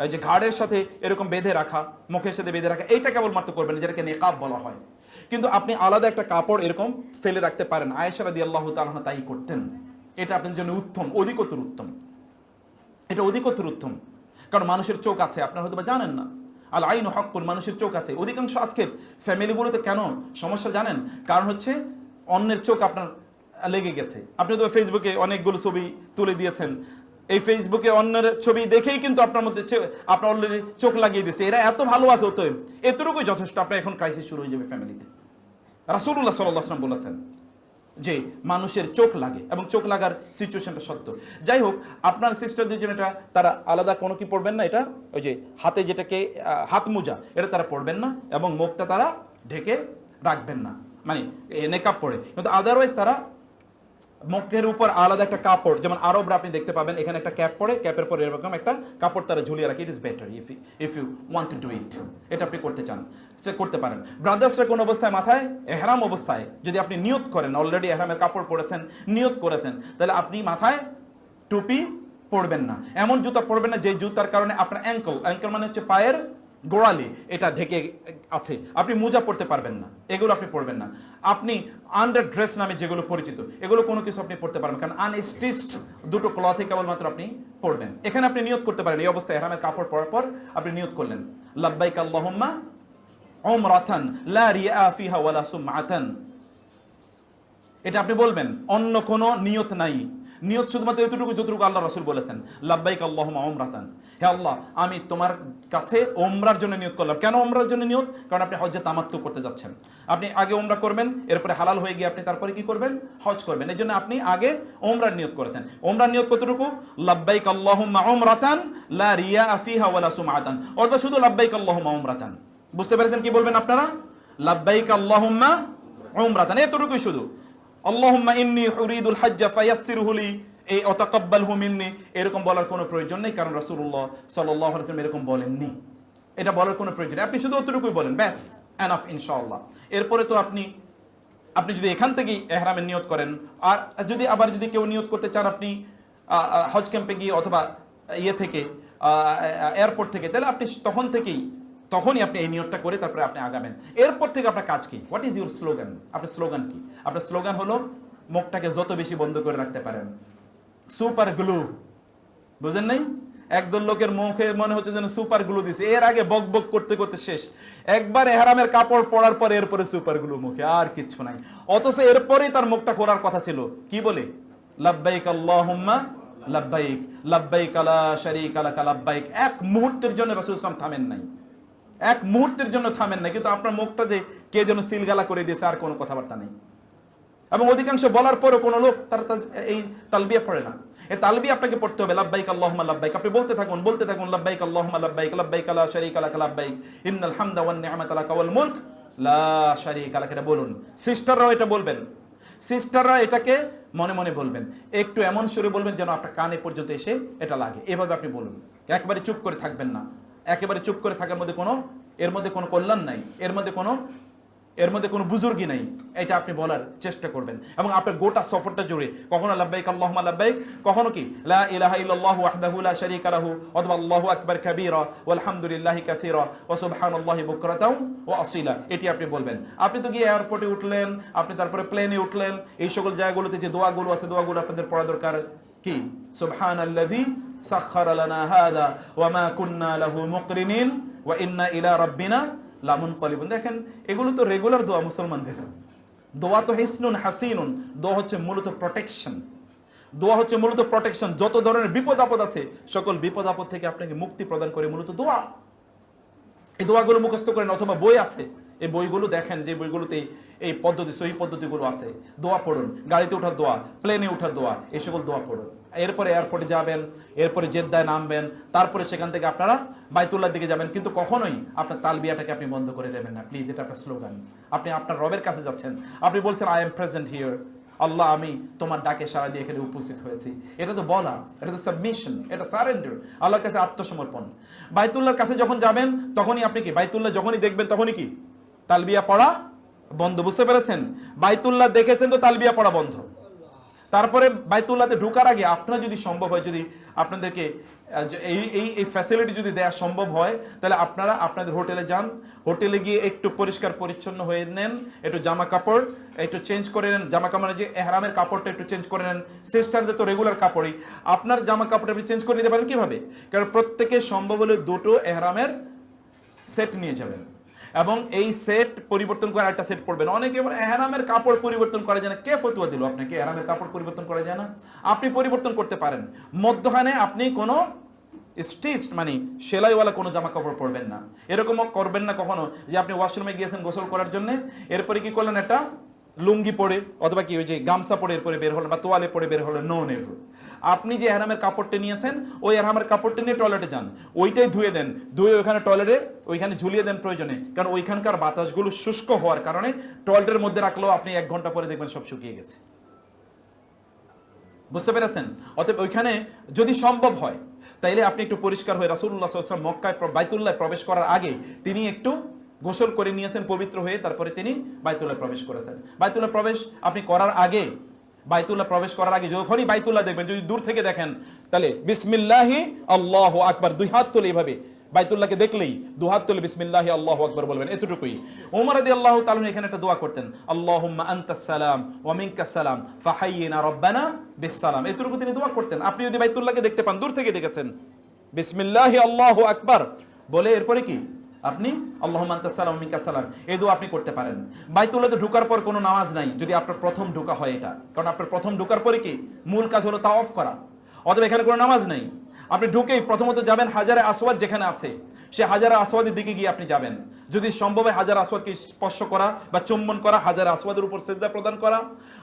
এই যে ঘাড়ের সাথে এরকম বেঁধে রাখা, মুখের সাথে বেঁধে রাখা, এইটা কেবলমাত্র করবেন, যেটাকে নেকাব বলা হয়। কিন্তু আপনি আলাদা একটা কাপড় এরকম ফেলে রাখতে পারেন, আয়েশা রাদিয়াল্লাহু তাআলা আনহা তাই করতেন। এটা আপনার জন্য উত্তম, অধিকতর উত্তম, এটা অধিকতর উত্তম। কারণ মানুষের চোখ আছে, আপনারা হয়তো বা জানেন না, আল আইনু হাক্কুন, মানুষের চোখ আছে। অধিকাংশ আজকের ফ্যামিলিগুলোতে কেন সমস্যা জানেন? কারণ হচ্ছে অন্যের চোখ আপনার লেগে গেছে। আপনি তো ফেসবুকে অনেকগুলো ছবি তুলে দিয়েছেন, এই ফেসবুকে অন্যের ছবি দেখেই কিন্তু আপনার মধ্যে আপনার অলরেডি চোখ লাগিয়ে দিয়েছে, এরা এত ভালো আছে, অতএব এতটুকুই যথেষ্ট, আপনার এখন ক্রাইসিস শুরু হয়ে যাবে ফ্যামিলিতে। রাসূলুল্লাহ সাল্লাল্লাহু আলাইহি ওয়াসাল্লাম বলেছেন, যে মানুষের চোখ লাগে এবং চোখ লাগার সিচুয়েশনটা সত্য। যাই হোক, আপনার সিস্টারদের জন্য এটা তারা আলাদা কোনো কি পড়বেন না, এটা ওই যে হাতে যেটাকে হাত মোজা, এটা তারা পড়বেন না এবং মুখটা তারা ঢেকে রাখবেন না, মানে নেকাব পরে। কিন্তু আদারওয়াইজ তারা মুখের উপর আলাদা একটা কাপড়, যেমন আরবরা আপনি দেখতে পাবেন এখানে একটা ক্যাপ পরে, ক্যাপের পরে এরকম একটা কাপড় তারা ঝুলিয়ে রাখে। It is better if you want to do it, এটা আপনি করতে চান সে করতে পারেন। ব্রাদার্সরা কোন অবস্থায় মাথায় এহরাম অবস্থায় যদি আপনি নিয়ত করেন, অলরেডি এহরামের কাপড় পরেছেন, নিয়ত করেছেন, তাহলে আপনি মাথায় টুপি পরবেন না, এমন জুতা পরবেন না যে জুতার কারণে আপনার অ্যাঙ্কল মানে হচ্ছে পায়ের গোড়ালি, এটা ঢেকে আছে, আপনি মোজা পরতে পারবেন না, এগুলো আপনি পরবেন না। আপনি আন্ডার ড্রেস নামে যেগুলো পরিচিত, এগুলো কোনো কিছু আপনি পরতে পারবেন, কারণ আনস্টিচড দুটো ক্লথে কেবলমাত্র আপনি পরবেন। এখানে আপনি নিয়ত করতে পারেন, এই অবস্থায় এহরামের কাপড় পরার পর আপনি নিয়ত করলেন লাব্বাইক আল্লাহুম্মা উমরাতান লা রিয়া ফিহা ওয়ালা সুমআতান, এটা আপনি বলবেন, অন্য কোনো নিয়ত নাই। নিয়ত শুধুমাত্র এতটুকু যতটুকু আল্লাহ রাসূল বলেছেন, লাব্বাইক আল্লাহুম্মা উমরাতান, হে আল্লাহ আমি তোমার কাছে ওমরার জন্য নিয়ত করলাম। কেন ওমরার জন্য নিয়ত? কারণ আপনি হজ্জে তামাত্তু করতে যাচ্ছেন, আপনি আগে ওমরা করবেন, এরপরে হালাল হয়ে গিয়ে আপনি তারপরে কি করবেন? হজ করবেন। এই জন্য আপনি আগে ওমরার নিয়ত করেছেন। ওমরার নিয়ত কতটুকু? লাব্বাইক আল্লাহুম্মা উমরাতান লা রিয়া ফিহা ওয়ালা সুমআতান, অথবা শুধু লাব্বাইক আল্লাহুম্মা উমরাতান। বুঝতে পেরেছেন কি বলবেন আপনারা? লাব্বাইক আল্লাহুম্মা উমরাতান, এতটুকুই শুধু। আল্লাহুম্মা ইন্নী উরিদুল হজ্জা ফায়াসসিরহু লি, এই ওয়াতাকাব্বালহু মিন্নি, এরকম বলার কোনো প্রয়োজন নেই, কারণ রাসূলুল্লাহ সাল্লাল্লাহু আলাইহি ওয়াসাল্লাম এরকম বলেননি। এটা বলার কোনো প্রয়োজন নেই, আপনি শুধু অতটুকুই বলেন, ব্যাস এনাফ ইনশাআল্লাহ। এরপরে তো আপনি যদি এখান থেকেই ইহরামের নিয়ত করেন, আর যদি কেউ নিয়ত করতে চান আপনি হজ ক্যাম্পে গিয়ে অথবা ইয়ে থেকে এয়ারপোর্ট থেকে, তাহলে আপনি তখনই আপনি এই নিয়তটা করে তারপরে আপনি আগাবেন। এরপর থেকে আপনার কাজ কি? What is your slogan? আপনার স্লোগান কি? আপনার স্লোগান হলো মুখটাকে যত বেশি বন্ধ করে রাখতে পারেন, সুপার গ্লু। বুঝেন নাই? একদল লোকের মুখে মনে হচ্ছে যেন সুপার গ্লু দিছে, এর আগে বক বক করতে করতে শেষ, একবার এহরামের কাপড় পরার পর এরপরে সুপার গ্লু মুখে, আর কিচ্ছু নাই। অথচ এরপরেই তার মুখটা খোলার কথা ছিল, কি বলে? লাব্বাইক আল্লাহুম্মা লাব্বাইক, লাব্বাইক লা শারীকা লাকা লাব্বাইক। এক মুহূর্তের জন্য রাসূল সাল্লাল্লাহু আলাইহি ওয়াসাল্লাম থামেন নাই, এক মুহূর্তের জন্য থামেন নাই, কিন্তু আপনার মুখটা যে কে যেন সিলগালা করে দিয়েছে, আর কোনো কথাবার্তা নেই। এবং অধিকাংশ বলার পরও কোনো লোক তার এই তালবিয়া পড়ে না। এই তালবিয়া আপনাকে পড়তে হবে, লাব্বাইক আল্লাহুম্মা লাব্বাইক। আপনি বলতে থাকুন লাব্বাইক আল্লাহুম্মা লাব্বাইক, লাব্বাইক লা শারীকা লাকা লাব্বাইক, ইন্নাল হামদা ওয়ান নি'মাতা লাকা ওয়াল মুলক লা শারীকা লাক। এটা বলুন। সিস্টাররাও এটা বলবেন, সিস্টাররা এটাকে মনে মনে বলবেন, একটু এমন সুরে বলবেন যেন আপনার কানে পর্যন্ত এসে এটা লাগে, এভাবে আপনি বলুন। একেবারে চুপ করে থাকবেন না, একেবারে চুপ করে থাকার মধ্যে এর মধ্যে কোনো কল্যাণ নাই, এর মধ্যে কোনো বুজুর্গি নাই। এটা আপনি বলার চেষ্টা করবেন এবং আপনার গোটা সফরটা জুড়ে কখনো লাব্বাইক আল্লাহুম্মা লাব্বাইক, কখনো কি লা ইলাহা ইল্লাল্লাহু ওয়াহদাহু লা শারীকা লাহু, অথবা আল্লাহু আকবার কাবীরা ওয়ালহামদুলিল্লাহি কাসীরা ওয়া সুবহানাল্লাহি বুকরাতাও ওয়া আসীলা, এটি আপনি বলবেন। আপনি তো গিয়ে এয়ারপোর্টে উঠলেন, আপনি তারপরে প্লেনে উঠলেন, এই সকল জায়গাগুলোতে যে দোয়াগুলো আছে, দোয়াগুলো আপনাদের পড়া দরকার। কি? সুবহানাল্লাযী সাখখারা লানা হাযা ওয়া মা কুন্না লাহু মুকরিনিন ওয়া ইন্না ইলা রাব্বিনা লামুন কলিবুন। দেখেন, এগুলো তো রেগুলার দোয়া মুসলমানদের। দোয়া তো হিসনুন হাসিনুন, দোয়া হচ্ছে মূলত প্রোটেকশন। দোয়া হচ্ছে মূলত প্রোটেকশন। যত ধরনের বিপদ আপদ আছে, সকল বিপদ আপদ থেকে আপনাকে মুক্তি প্রদান করে মূলত দোয়া। এই দোয়াগুলো মুখস্থ করেন, অথবা বই আছে, এই বইগুলো দেখেন, যে বইগুলোতে এই পদ্ধতি, সহি পদ্ধতিগুলো আছে। দোয়া পড়ুন, গাড়িতে ওঠার দোয়া, প্লেনে ওঠার দোয়া, এই সকল দোয়া পড়ুন। এরপরে এয়ারপোর্টে যাবেন, এরপরে জেদ্দায় নামবেন, তারপরে সেখান থেকে আপনারা বাইতুল্লাহর দিকে যাবেন। কিন্তু কখনোই আপনার তালবিয়াটাকে আপনি বন্ধ করে দেবেন না, প্লিজ। এটা আপনার স্লোগান। আপনি আপনার রবের কাছে যাচ্ছেন, আপনি বলছেন আই এম প্রেজেন্ট হিয়ার, আল্লাহ আমি তোমার ডাকে সাড়া দিয়ে এখানে উপস্থিত হয়েছি। এটা তো বলা, এটা তো সাবমিশন, এটা সারেন্ডার, আল্লাহর কাছে আত্মসমর্পণ। বাইতুল্লাহর কাছে যখন যাবেন তখনই আপনি কি, বাইতুল্লাহ যখনই দেখবেন তখনই কি তালবিয়া পড়া বন্ধ। বুঝতে পেরেছেন? বাইতুল্লাহ দেখেছেন তো তালবিয়া পড়া বন্ধ। তারপরে বাইতুল্লাহতে ঢোকার আগে আপনারা যদি সম্ভব হয়, যদি আপনাদেরকে এই ফ্যাসিলিটি যদি দেওয়া সম্ভব হয়, তাহলে আপনারা আপনাদের হোটেলে যান, হোটেলে গিয়ে একটু পরিষ্কার পরিচ্ছন্ন হয়ে নেন, একটু জামা কাপড় একটু চেঞ্জ করে নেন, জামা কাপড় যে এহরামের কাপড়টা একটু চেঞ্জ করে নেন। সিস্টারদের তো রেগুলার কাপড়ই, আপনার জামা কাপড়টা আপনি চেঞ্জ করে নিতে পারেন। কীভাবে? কারণ প্রত্যেকে সম্ভব হলে দুটো এহরামের সেট নিয়ে যাবেন এবং এই সেট পরিবর্তন করে একটা সেট পড়বেন। অনেকে এহরামের কাপড় পরিবর্তন করা যায় না। কে ফতোয়া দিল আপনাকে এহরামের কাপড় পরিবর্তন করা যায় না? আপনি পরিবর্তন করতে পারেন। মধ্যখানে আপনি কোনো স্টিচ মানে সেলাইওয়ালা কোনো জামা কাপড় পরবেন না। এরকমও করবেন না কখনো যে আপনি ওয়াশরুমে গিয়েছেন গোসল করার জন্য, এরপরে কি করলেন, একটা লুঙ্গি পরে অথবা কি ওই যে গামছা পরে এরপরে বের হলেন বা তোয়ালে পরে বের হলেন, নো নেভার। আপনি যে এহরামের কাপড়টা নিয়েছেন ওই এহরামের কাপড়টা নিয়ে টয়লেটে যান, ওইটাই ধুয়ে দেন, ধুয়ে ওইখানে টয়লেটে ওইখানে ঝুলিয়ে দেন প্রয়োজনে, কারণ ওইখানকার বাতাসগুলো শুষ্ক হওয়ার কারণে টয়লেটের মধ্যে রাখলেও আপনি 1 ঘন্টা পরে দেখবেন সব শুকিয়ে গেছে। বুঝতে পেরেছেন? অতএব ওইখানে যদি সম্ভব হয় তাইলে আপনি একটু পরিষ্কার হয়ে, রাসূলুল্লাহ সাল্লাল্লাহু আলাইহি ওয়াসাল্লাম মক্কায় বাইতুল্লাহ প্রবেশ করার আগে তিনি একটু গোসল করে নিয়েছেন পবিত্র হয়ে, তারপরে তিনি বাইতুল্লাহ প্রবেশ করেছেন। বাইতুল্লাহ প্রবেশ আপনি করার আগে, বাইতুল্লাহ প্রবেশ করার আগে যখনই বাইতুল্লাহ দেখবেন, যদি দূর থেকে দেখেন তাহলে বিসমিল্লাহি আল্লাহু আকবার, 2 হাত তুলে এইভাবে বাইতুল্লাহকে দেখলেই 2 হাত তুলে বিসমিল্লাহি আল্লাহু আকবার বলবেন, এতটুকুই। ওমর রাদিয়াল্লাহু তাআলা এখানে একটা দোয়া করতেন, আল্লাহুম্মা আনতাস সালাম ওয়া মিনকাস সালাম ফাহাইয়িনা রাব্বানা বিসসালাম, এতটুকু তিনি দোয়া করতেন। আপনি যদি বাইতুল্লাহকে দেখতে পান, দূর থেকে দেখেছেন, বিসমিল্লাহি আল্লাহু আকবার বলে এরপরে কি আপনি আল্লাহুম্মা আনতাস সালাম ওয়া মিনকাস সালাম এই দোয়া আপনি করতে পারেন। বাইতুল্লাহতে ঢোকার পর কোনো নামাজ নাই যদি আপনার প্রথম ঢোকা হয় এটা, কারণ আপনার প্রথম ঢোকার পরে কি মূল কাজ হলো তাওয়াফ করা, অতএব এখানে কোনো নামাজ নাই। আপনি ঢুকেই প্রথমত যাবেন হাজারে আসওয়াদ যেখানে আছে, সে হাজারে আসওয়াদের দিকে গিয়ে আপনি যাবেন, যদি সম্ভব হয় হাজার আসওয়াদকে স্পর্শ করা বা চুম্বন করা, হাজার আসওয়াদের উপর সিজদা প্রদান করা,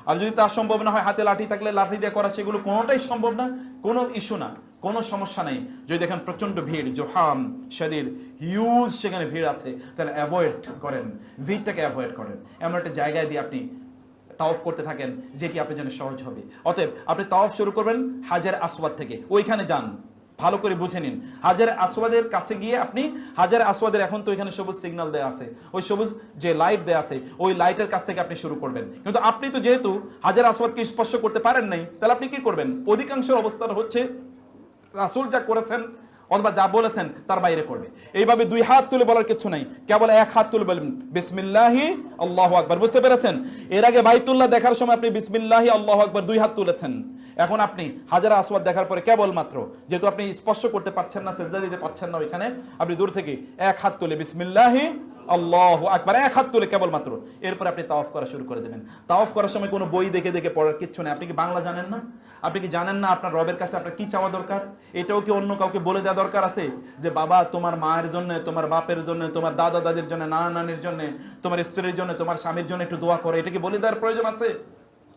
আর যদি তা সম্ভব না হয় হাতে লাঠি থাকলে লাঠি দিয়ে করা, সেগুলো কোনোটাই সম্ভব না, কোনো ইস্যু না, কোনো সমস্যা নেই। যদি দেখেন প্রচন্ড ভিড়, জোহাম শরীর হিউজ সেখানে ভিড় আছে, তাহলে অ্যাভয়েড করেন, ভিড়টাকে অ্যাভয়েড করেন, এমন একটা জায়গায় দিয়ে আপনি তাওয়াফ করতে থাকেন যেটি আপনার জন্য সহজ হবে। অতএব আপনি তাওয়াফ শুরু করবেন হাজার আসওয়াদ থেকে, ওইখানে যান, ভালো করে বুঝে নিন। হাজার আসওয়াদের কাছে গিয়ে আপনি হাজার আসওয়াদের, এখন তো এখানে সবুজ সিগন্যাল দেওয়া আছে, ওই সবুজ যে লাইট দেওয়া আছে ওই লাইটের কাছ থেকে আপনি শুরু করবেন। কিন্তু আপনি তো যেহেতু হাজার আসওয়াদকে স্পর্শ করতে পারেন নাই, তাহলে আপনি কি করবেন? অধিকাংশ অবস্থান হচ্ছে রাসূল যা করেছেন অথবা যা বলেছেন তার বাইরে করবে। এইভাবে 2 হাত তুলে বলার কিছু নাই, কেবল 1 হাত তুলে বলবেন বিসমিল্লাহি আল্লাহু আকবার। বুঝতে পেরেছেন? এর আগে বাইতুল্লাহ দেখার সময় আপনি বিসমিল্লাহি আল্লাহু আকবার 2 হাত তুলেছেন, এখন আপনি হাজার আসওয়াদ দেখার পরে কেবলমাত্র, যেহেতু আপনি স্পর্শ করতে পারছেন না, সিজদা দিতে পারছেন না, ওইখানে আপনি দূর থেকে 1 হাত তুলে বিসমিল্লাহি আল্লাহু আকবার 1 হাত তুলে কেবলমাত্র, এরপর আপনি তাওয়াফ করা শুরু করে দেবেন। তাওয়াফ করার সময় কোনো বই দেখে দেখে পড়ার কিচ্ছু নেই। আপনি কি বাংলা জানেন না? আপনি কি জানেন না আপনার রবের কাছে আপনার কি চাওয়া দরকার? এটাও কি অন্য কাউকে বলে দেওয়া দরকার আছে যে বাবা তোমার মায়ের জন্য, তোমার বাপের জন্য, তোমার দাদা দাদির জন্য, নানা নানির জন্য, তোমার স্ত্রীর জন্য, তোমার স্বামীর জন্য একটু দোয়া করে, এটা কি বলে দেওয়ার প্রয়োজন আছে?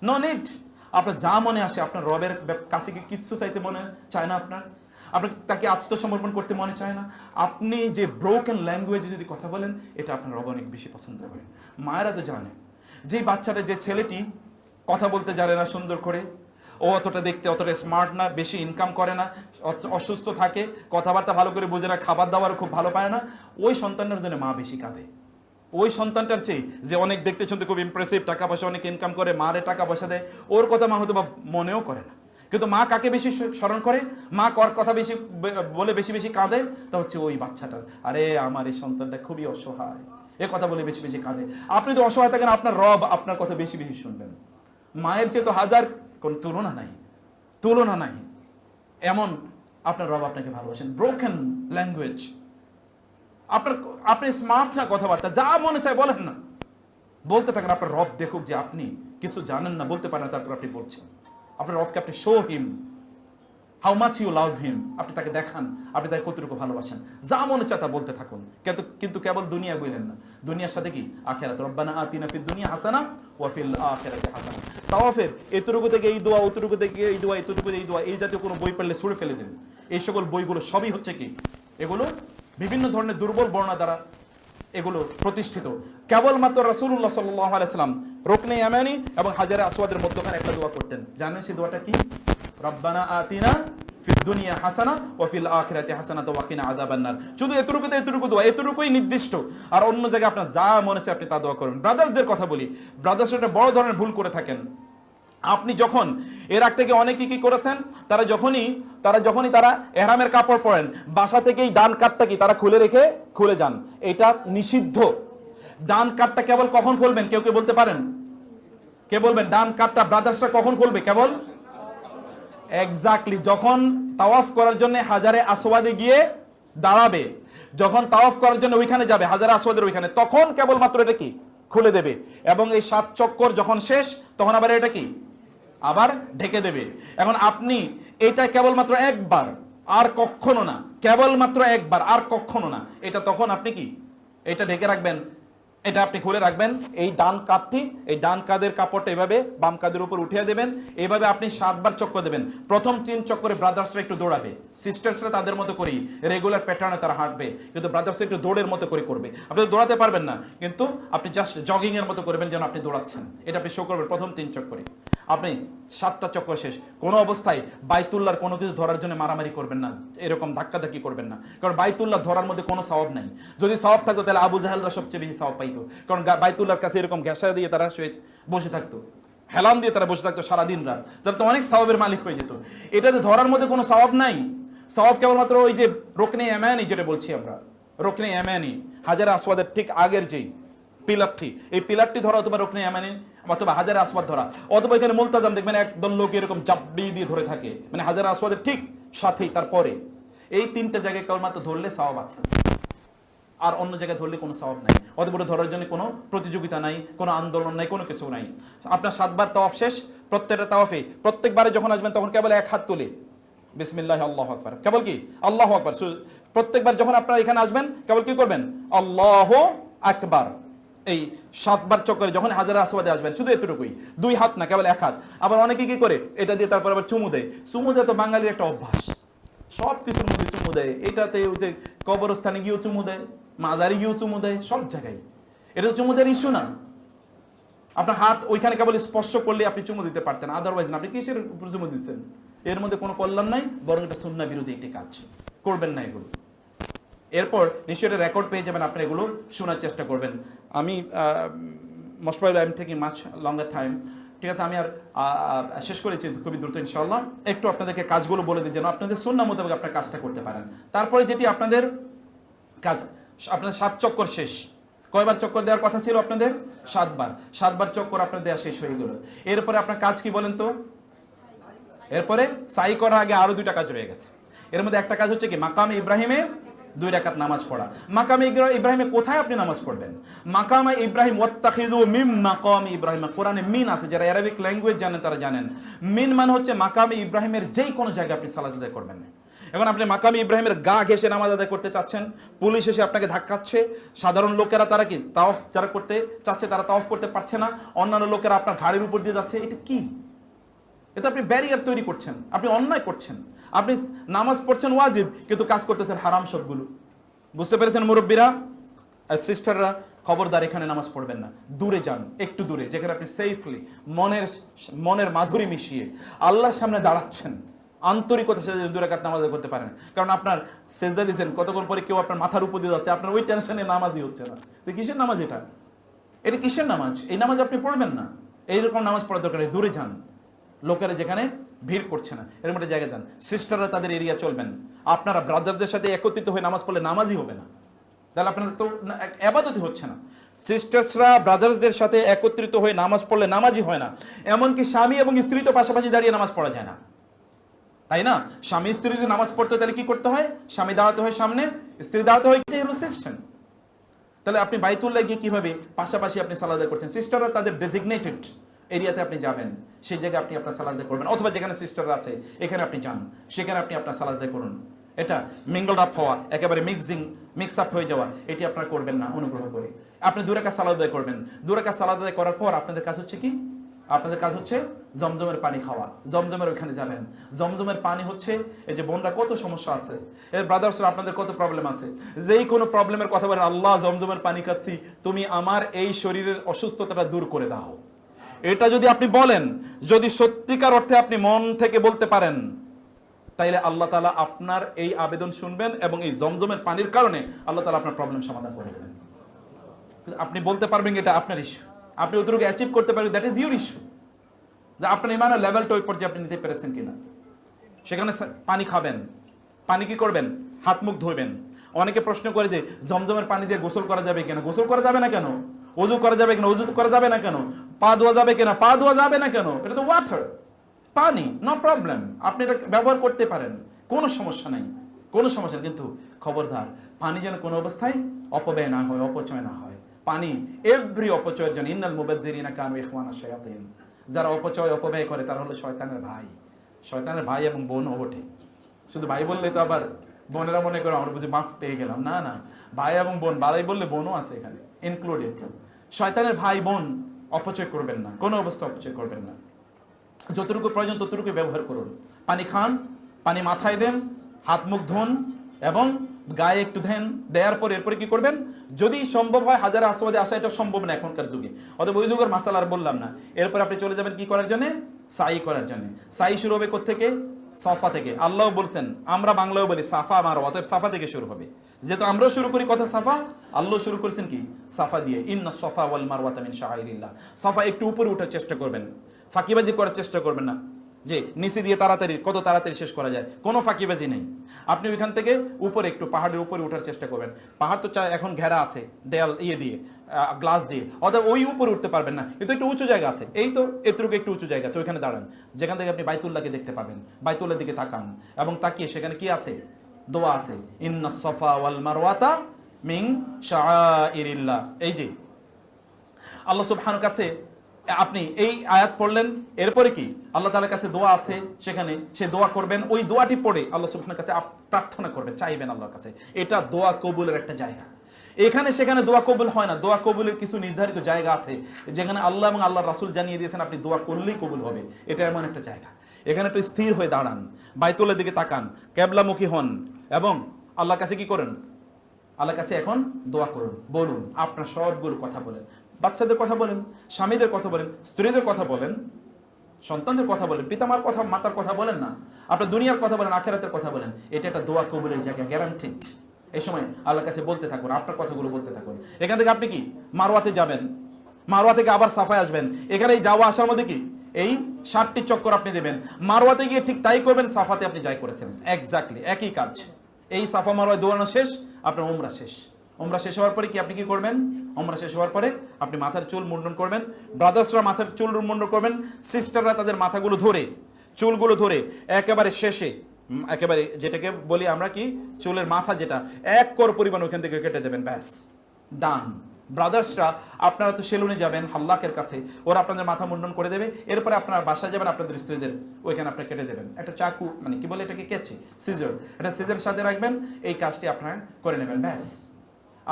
No need. আপনার যা মনে আসে, আপনার রবের কাছে কি কিচ্ছু চাইতে মনে চায় না আপনার? আপনি তাকে আত্মসমর্পণ করতে মনে চায় না? আপনি যে ব্রোকেন ল্যাঙ্গুয়েজে যদি কথা বলেন, এটা আপনার রব অনেক বেশি পছন্দ করে। মায়েরা তো জানে, যেই বাচ্চাটা, যে ছেলেটি কথা বলতে জানে না সুন্দর করে, ও অতটা দেখতে অতটা স্মার্ট না, বেশি ইনকাম করে না, অসুস্থ থাকে, কথাবার্তা ভালো করে বোঝে না, খাবার দাবার খুব ভালো পায় না, ওই সন্তানটার জন্য মা বেশি কাঁদে। ওই সন্তানটার চেয়ে যে অনেক দেখতে শুনতে খুব ইমপ্রেসিভ, টাকা পয়সা অনেক ইনকাম করে, মারে টাকা পয়সা দেয়, ওর কথা মা হয়তো বা মনেও করে না। কিন্তু মা কাকে বেশি স্মরণ করে, মা কর কথা বেশি বলে বেশি বেশি কাঁদে, তা হচ্ছে ওই বাচ্চাটার, আরে আমার এই সন্তানটা খুবই অসহায়, এ কথা বলে বেশি বেশি কাঁদে। আপনি তো অসহায় থাকেন, আপনার রব আপনার কথা বেশি বেশি শুনবেন। মায়ের চেয়ে তো হাজার, কোন তুলনা নাই, তুলনা নাই, এমন আপনার রব আপনাকে ভালোবাসেন। ব্রোকেন ল্যাঙ্গুয়েজ, আপনি স্মার্ট না, কথাবার্তা যা মনে চায় বলেন না, বলতে থাকেন, আপনার রব দেখুক যে আপনি কিছু জানেন না, বলতে পারেন না, তারপর আপনি বলছেন। আপনার রবকে আপনি show him how much you love him, আপনি তাকে দেখান আপনি তাকে কতটুকু ভালোবাসেন। যা মনে চায় তা বলতে থাকুন, কিন্তু কেবল দুনিয়া বললেন না, দুনিয়ার সাথে কি আখিরাত। রব্বানা আতিনা ফিদ দুনিয়া হাসানা ওয়া ফিল আখিরাতি হাসানা। তাওয়াফের এতটুকু থেকে এই দোয়া, অতটুকু থেকে এই দোয়া, এতটুকু এই দোয়া, এই জাতীয় কোনো বই পড়লে ছুঁড়ে ফেলে দিন। এই সকল বইগুলো সবই হচ্ছে কি, এগুলো বিভিন্ন ধরনের দুর্বল বর্ণনা দ্বারা এগুলো প্রতিষ্ঠিত। কেবলমাত্র রাসূলুল্লাহ সাল্লাল্লাহু আলাইহি সাল্লাম রুকনে ইয়ামানি এবং হাজারে আসওয়াদের মধ্যখানে একটা দোয়া করতেন। জানেন সেই দোয়াটা কি? রব্বানা আতিনা ফিদ দুনিয়া হাসানা ওয়া ফিল আখিরাতি হাসানা ওয়া কিনা আযাবান নার। শুধু এতটুকু দোয়া, এতটুকুই নির্দিষ্ট। আর অন্য জায়গায় আপনার যা মনে চায় আপনি তা দোয়া করবেন। ব্রাদার্সদের কথা বলি, ব্রাদার্স একটা বড় ধরনের ভুল করে থাকেন। আপনি যখন এর আগ থেকে অনেকে কি করেছেন, তারা যখনই তারা এহরামের কাপড় পরেন, বাসা থেকেই ডান কাটটা কি তারা খুলে যান। এটা নিষিদ্ধ। ডান কাটটা কেবল কখন খুলবেন কেউ বলতে পারেন? কে বলবেন ডান কাটটা ব্রাদার্সরা কখন খুলবে? কেবল এক্স্যাক্টলি যখন তাওয়াফ করার জন্য হাজারে আসওয়াদে গিয়ে দাঁড়াবে, যখন তাওয়াফ করার জন্য ওইখানে যাবে হাজারে আসওয়াদের ওইখানে, তখন কেবলমাত্র এটা কি খুলে দেবে। এবং এই 7 চক্কর যখন শেষ, তখন আবার এটা কি আবার ঢেকে দেবে। এখন আপনি এটা কেবলমাত্র একবার, আর কখনো না, কেবলমাত্র একবার আর কখনো না, এটা তখন আপনি কি এটা ঢেকে রাখবেন এটা আপনি খুলে রাখবেন। এই ডান কাঁধটি, এই ডান কাঁধের কাপড়টা এভাবে বাম কাঁধের উপর উঠিয়ে দেবেন। এইভাবে আপনি 7 বার চক্কর দেবেন। প্রথম 3 চক্করে ব্রাদার্সরা একটু দৌড়াবে, সিস্টার্সরা তাদের মতো করেই রেগুলার প্যাটার্নে তারা হাঁটবে, কিন্তু ব্রাদার্সরা একটু দৌড়ের মতো করে করবে। আপনি দৌড়াতে পারবেন না, কিন্তু আপনি জাস্ট জগিং এর মতো করবেন যেন আপনি দৌড়াচ্ছেন। এটা আপনি শো করবেন প্রথম 3 চক্করে। আপনি 7টা চক্কর শেষ, কোনো অবস্থায় বাইতুল্লাহর কোনো কিছু ধরার জন্য মারামারি করবেন না, এরকম ধাক্কাধাক্কি করবেন না, কারণ বাইতুল্লাহ ধরার মধ্যে কোনো সওয়াব নাই। যদি সওয়াব থাকতো তাহলে আবু জাহেলরা সবচেয়ে বেশি সওয়াব পাইতো, কারণ বাইতুল্লাহর কাছে এরকম ঘেঁষা দিয়ে তারা বসে থাকতো, হেলান দিয়ে তারা বসে থাকতো সারাদিন রাত, তারা তো অনেক সওয়াবের মালিক হয়ে যেত। এটাতে ধরার মধ্যে কোনো সওয়াব নাই। সওয়াব কেবলমাত্র ওই যে রুকনে ইয়ামানি, যেটা বলছি আমরা, রুকনে ইয়ামানি, হাজারে আসওয়াদের ঠিক আগের যেই পিলারটি, এই পিলারটি ধরা, অথবা রুকনে ইয়ামানি, অথবা হাজারে আসওয়াদ ধরা, অথবা এখানে মুলতাজাম দেখবেন একদল লোক এরকম জাবড়ি দিয়ে ধরে থাকে, মানে হাজারে আসওয়াদের ঠিক সাথেই তারপরে। এই 3টা জায়গায় কেবলমাত্র ধরলে সওয়াব আছে, আর অন্য জায়গায় ধরলে কোনো সওয়াব নাই। অতঃপর ধরার জন্য কোনো প্রতিযোগিতা নাই, কোনো আন্দোলন নাই, কোনো কিছু নাই। আপনার 7 বার তাওয়াফ শেষ। প্রত্যেকটা তাওয়াফে প্রত্যেকবারে যখন আসবেন তখন কেবল এক হাত তুলে বিসমিল্লাহ আল্লাহু আকবার, কেবল কি আল্লাহু আকবার। প্রত্যেকবার যখন আপনারা এখানে আসবেন কেবল কি করবেন, আল্লাহু আকবার। এই 7 বার চক্করে যখন হাজারে আসওয়াদে আসবেন শুধু এতটুকুই, 2 হাত না, কেবল 1 হাত। আবার অনেকে কি করে, এটা দিয়ে তারপর আবার চুমু দেয়। চুমু দেয় তো বাঙালির একটা অভ্যাস, সব কিছুর মধ্যে চুমু দেয়। এটাতে ওই যে কবরস্থানে গিয়েও চুমু দেয়, মাজারে গিয়েও চুমু দেয়, সব জায়গায়। এটা তো চুমু দেওয়ার ইস্যু না। আপনার হাত ওইখানে কেবল স্পর্শ করলে আপনি চুমু দিতে পারতেন, আদারওয়াইজ না। আপনি কিসের উপর চুমু দিচ্ছেন? এর মধ্যে কোনো কল্যাণ নাই, বরং এটা সুন্নাহ বিরোধী একটি কাজ, করবেন না এগুলো। এরপর নিশ্চয়ই এটা রেকর্ড পেয়ে যাবেন, আপনি এগুলো শোনার চেষ্টা করবেন। আমি most probably I am taking much longer time, ঠিক আছে? আমি আর শেষ করেছি খুবই দ্রুত ইনশাআল্লাহ। একটু আপনাদেরকে কাজগুলো বলে দিই যেন আপনাদের সুন্নাহ মোতাবেক আপনার কাজটা করতে পারেন। তারপরে যেটি আপনাদের কাজ, আপনাদের 7 চক্কর শেষ। কয়বার চক্কর দেওয়ার কথা ছিল আপনাদের? 7 বার। 7 বার চক্কর আপনার দেওয়া শেষ হয়ে গেল। এরপরে আপনার কাজ কি বলেন তো? এরপরে সাই করার আগে আরো 2টা কাজ রয়ে গেছে। এর মধ্যে একটা কাজ হচ্ছে কি, মাকামে ইব্রাহিমে 2 রাকাত নামাজ পড়া। মাকামে ইব্রাহিমে কোথায় আপনি নামাজ পড়বেন? মাকামে ইব্রাহিম, ওয়াত্তাখিযু মিন মাকামি ইব্রাহিম, কোরআনে মিন আছে, যারা অ্যারাবিক ল্যাঙ্গুয়েজ জানেন তারা জানেন। মিন মানে হচ্ছে মাকামে ইব্রাহিমের যেই কোনো জায়গায় আপনি সালাত আদায় করবেন। এখন আপনি মাকামে ইব্রাহিমের গা ঘেঁষে নামাজ আদায় করতে চাচ্ছেন, পুলিশ এসে আপনাকে ধাক্কাচ্ছে, সাধারণ লোকেরা তারা কি তাওয়াফ যারা করতে চাচ্ছে তারা তাওয়াফ করতে পারছে না, অন্যান্য লোকেরা আপনার ঘাড়ের উপর দিয়ে যাচ্ছে, এটা কি? এটা আপনি ব্যারিয়ার তৈরি করছেন, আপনি অন্যায় করছেন। আপনি নামাজ পড়ছেন ওয়াজিব, কিন্তু কাজ করতেছেন হারাম সবগুলো। বুঝতে পেরেছেন মুরব্বীরা, সিস্টাররা? খবরদার এখানে নামাজ পড়বেন না, দূরে যান, একটু দূরে, যেখানে আপনি সেফলি মনের মাধুরী মিশিয়ে আল্লাহর সামনে দাঁড়াচ্ছেন, আন্তরিকতা সাথে 2 রাকাত নামাজ করতে পারেন। কারণ আপনার সেজদা দিয়েছেন, কতক্ষণ পরে কেউ আপনার মাথার উপর দিয়ে যাচ্ছে, আপনার ওই টেনশনে নামাজই হচ্ছে না। তো কিসের নামাজ এটা? এটা কিসের নামাজ? এই নামাজ আপনি পড়বেন না। এইরকম নামাজ পড়ার দরকার নেই, দূরে যান, লোকেরা যেখানে ভিড় করছে না এর মধ্যে জায়গায় যান। সিস্টাররা তাদের এরিয়া চলবেন। আপনারা ব্রাদারদের সাথে একত্রিত হয়ে নামাজ পড়লে নামাজই হবে না, তাহলে আপনার তো ইবাদতই হচ্ছে না। সিস্টার্সরা ব্রাদার্সদের সাথে একত্রিত হয়ে নামাজ পড়লে নামাজই হয় না। এমনকি স্বামী এবং স্ত্রী তো পাশাপাশি দাঁড়িয়ে নামাজ পড়া যায় না, তাই না? স্বামী স্ত্রী যদি নামাজ পড়তে তাহলে কি করতে হয়? স্বামী দাঁড়াতে হয় সামনে, স্ত্রী দাঁড়াতে হয়, এটাই হলো সিস্টেম। তাহলে আপনি বাইতুল্লাহ গিয়ে কিভাবে পাশাপাশি আপনি সালাত আদায় করছেন? সিস্টাররা তাদের ডেজিগনেটেড এরিয়াতে আপনি যাবেন, সেই জায়গায় আপনি আপনার সালাত আদায় করবেন, অথবা যেখানে সিস্টাররা আছে এখানে আপনি যান, সেখানে আপনি আপনার সালাত আদায় করুন। এটা মিঙ্গল আপ হওয়া, একেবারে মিক্স আপ হয়ে যাওয়া, এটি আপনারা করবেন না অনুগ্রহ করে। আপনি 2 রাকাত সালাত আদায় করবেন। 2 রাকাত সালাত আদায় করার পর আপনাদের কাজ হচ্ছে কি? আপনাদের কাজ হচ্ছে জমজমের পানি খাওয়া, জমজমের ওইখানে যাবেন। জমজমের পানি হচ্ছে, এই যে বোনরা কত সমস্যা আছে, এর ব্রাদার্সরা আপনাদের কত প্রবলেম আছে, যেই কোনো প্রবলেমের কথা বলেন, আল্লাহ জমজমের পানি খাচ্ছি, তুমি আমার এই শরীরের অসুস্থতাটা দূর করে দাও। এটা যদি আপনি বলেন, যদি সত্যিকার অর্থে আপনি মন থেকে বলতে পারেন, তাইলে আল্লাহ তাআলা আপনার এই আবেদন শুনবেন এবং এই জমজমের পানির কারণে আল্লাহ তাআলা আপনার প্রবলেম সমাধান করে দেবেন। আপনি বলতে পারবেন এটা আপনার ইস্যু, আপনি ওদেরকে অ্যাচিভ করতে পারবেন, দ্যাট ইজ ইউর ইস্যু, যে আপনার ইমানের লেভেলটা ওই পর্যায়ে আপনি নিতে পেরেছেন কিনা। সেখানে পানি খাবেন, পানি কি করবেন? হাত মুখ ধোবেন। অনেকে প্রশ্ন করে যে জমজমের পানি দিয়ে গোসল করা যাবে কেন? গোসল করা যাবে না কেন? ওযু করা যাবে কেন? ওযু করা যাবে না কেন? পা ধোয়া যাবে কেন? পা ধোয়া যাবে না কেন? এটা তো ওয়াটার, পানি, নো প্রবলেম, আপনি এটা ব্যবহার করতে পারেন, কোনো সমস্যা নাই, কোনো সমস্যা নেই। কিন্তু খবরদার, পানি যেন কোনো অবস্থায় অপব্যয় না হয়, অপচয় না হয়। পানি এভরি অপচয়ের জন্য, ইন্নাল মুবাযযিরিনা কানু ইখওয়ানা শায়াতিন, যারা অপচয় অপব্যয় করে তারা হলো শয়তানের ভাই, শয়তানের ভাই এবং বোনও বটে। শুধু ভাই বললে তো আবার বোনেরা মনে করো আমরা বুঝি মাফ পেয়ে গেলাম, না না, ভাই এবং বোন, ভাই বললে বোনও আছে এখানে ইনক্লুডেড। শয়তানের ভাই বোন অপচয় করবেন না, কোনো অবস্থা অপচয় করবেন না, যতটুকু প্রয়োজন ততটুকু ব্যবহার করুন। পানি খান, পানি মাথায় দেন, হাত মুখ ধুন এবং গায়ে একটু দেন, দেওয়ার পর এরপরে কি করবেন, যদি সম্ভব হয় হাজারে আসওয়াদে আসা, এটা সম্ভব না এখনকার যুগে, অতএব ওই যুগের মাসালা আর বললাম না। এরপর আপনি চলে যাবেন কি করার জন্য, সাই করার জন্য। সাই শুরু হবে কোত্থেকে, সাফা থেকে। আল্লাহ বলছেন, আমরা বাংলাও বলি সাফা মারো, অতএব সাফা থেকে শুরু হবে। যেহেতু আমরাও শুরু করি কথা সাফা, আল্লাহ শুরু করেছেন কি সাফা দিয়ে। ইন্না সাফা ওয়াল মারওয়াতা মিন শাআইরিল্লাহ। সাফা একটু উপরে ওঠার চেষ্টা করবেন, ফাঁকিবাজি করার চেষ্টা করবেন না যে নিচে দিয়ে তাড়াতাড়ি কত তাড়াতাড়ি শেষ করা যায়, কোনো ফাঁকিবাজি নেই। আপনি ওইখান থেকে উপরে একটু পাহাড়ের উপরে ওঠার চেষ্টা করবেন। পাহাড় তো এখন ঘেরা আছে দেয়াল দিয়ে গ্লাস দিয়ে, অর্থাৎ ওই উপরে উঠতে পারবেন না, কিন্তু একটু উঁচু জায়গা আছে, এই তো এতটুকু একটু উঁচু জায়গা আছে, ওইখানে দাঁড়ান, যেখান থেকে আপনি বাইতুল্লাহকে দেখতে পাবেন। বাইতুল্লাহর দিকে তাকান এবং তাকিয়ে সেখানে কি আছে, দোয়া আছে, ইন্নাস সাফা ওয়াল মারওয়াতা মিন শাআইরিল্লাহ। এই যে আল্লাহ সুবহানাহু কাছে আপনি এই আয়াত পড়লেন, এরপরে কি আল্লাহ তাআলার কাছে দোয়া আছে, সেখানে সে দোয়া করবেন, ওই দোয়াটি পড়ে আল্লাহ সুবহানাহু কাছে প্রার্থনা করবেন, চাইবেন আল্লাহর কাছে। এটা দোয়া কবুলের একটা জায়গা। এখানে সেখানে দোয়া কবুল হয় না, দোয়া কবুলের কিছু নির্ধারিত জায়গা আছে যেখানে আল্লাহ এবং আল্লাহর রাসূল জানিয়ে দিয়েছেন আপনি দোয়া করলেই কবুল হবে। এটা এমন একটা জায়গা, এখানে একটু স্থির হয়ে দাঁড়ান, বাইতুল্লাহর দিকে তাকান, কিবলামুখী হন এবং আল্লাহর কাছে কি করেন, আল্লাহর কাছে এখন দোয়া করুন, বলুন, আপনার সবগুলো কথা বলেন, বাচ্চাদের কথা বলেন, স্বামীদের কথা বলেন, স্ত্রীদের কথা বলেন, সন্তানদের কথা বলেন, পিতামার কথা, মাতার কথা বলেন না, আপনার দুনিয়ার কথা বলেন, আখিরাতের কথা বলেন। এটা একটা দোয়া কবুলের জায়গা, গ্যারান্টিড। এই সময় আল্লাহর কাছে বলতে থাকুন, আপনার কথাগুলো বলতে থাকুন। এখান থেকে আপনি কি মারওয়াতে যাবেন, মারওয়া থেকে আবার সাফায় আসবেন, এখানে এই যাওয়া আসার মধ্যে কি এই 60টি চক্কর আপনি দেবেন। মারওয়াতে গিয়ে ঠিক তাই করবেন সাফাতে আপনি যাই করেছেন, এক্স্যাক্টলি একই কাজ। এই সাফা মারওয়ায় দৌড়ানো শেষ, আপনার উমরা শেষ। উমরা শেষ হওয়ার পরে কি আপনি কি করবেন, উমরা শেষ হওয়ার পরে আপনি মাথার চুল মুন্ডন করবেন, ব্রাদার্সরা মাথার চুল মুন্ডন করবেন, সিস্টাররা তাদের মাথাগুলো ধরে, চুলগুলো ধরে একেবারে শেষে, একেবারে যেটাকে বলি আমরা কি চুলের মাথা, যেটা 1 কর পরিমাণ ওখান থেকে কেটে দেবেন, ব্যাস ডান। ব্রাদার্সরা আপনারা তো সেলুনে যাবেন হাল্লাকের কাছে, ওরা আপনাদের মাথা মুন্ডন করে দেবে, এরপরে আপনারা বাসায় যাবেন, আপনাদের স্ত্রীদের ওইখানে আপনারা কেটে দেবেন, একটা চাকু মানে কি বলে এটাকে, কেচি, সিজার, এটা সিজারের সাথে রাখবেন, এই কাজটি আপনারা করে নেবেন, ব্যাস।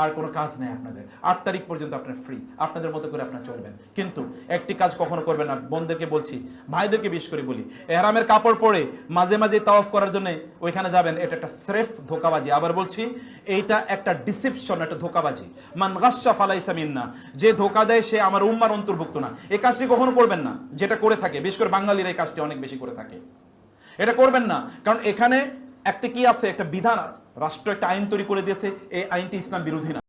আর কোনো কাজ নেই আপনাদের। 8 তারিখ পর্যন্ত আপনার ফ্রি, আপনাদের মতো করে আপনারা চলবেন। কিন্তু একটি কাজ কখনো করবেন না, বোনদেরকে বলছি, ভাইদেরকে বিশেষ করে বলি, এহরামের কাপড় পরে মাঝে মাঝে তাওয়াফ করার জন্য ওইখানে যাবেন, এটা একটা স্রেফ ধোঁকাবাজি। আবার বলছি, এইটা একটা ডিসেপশন, একটা ধোঁকাবাজি। মান গাশশা ফালাইসা মিন্না, যে ধোঁকা দেয় সে আমার উম্মার অন্তর্ভুক্ত না। এই কাজটি কখনো করবেন না, যেটা করে থাকে, বিশেষ করে বাঙালিরা এই কাজটি অনেক বেশি করে থাকে। এটা করবেন না, কারণ এখানে একটা কি আছে, একটা বিধান, রাষ্ট্র একটা আইন তৈরি করে দিয়েছে, এই আইনটি ইসলাম বিরোধী না।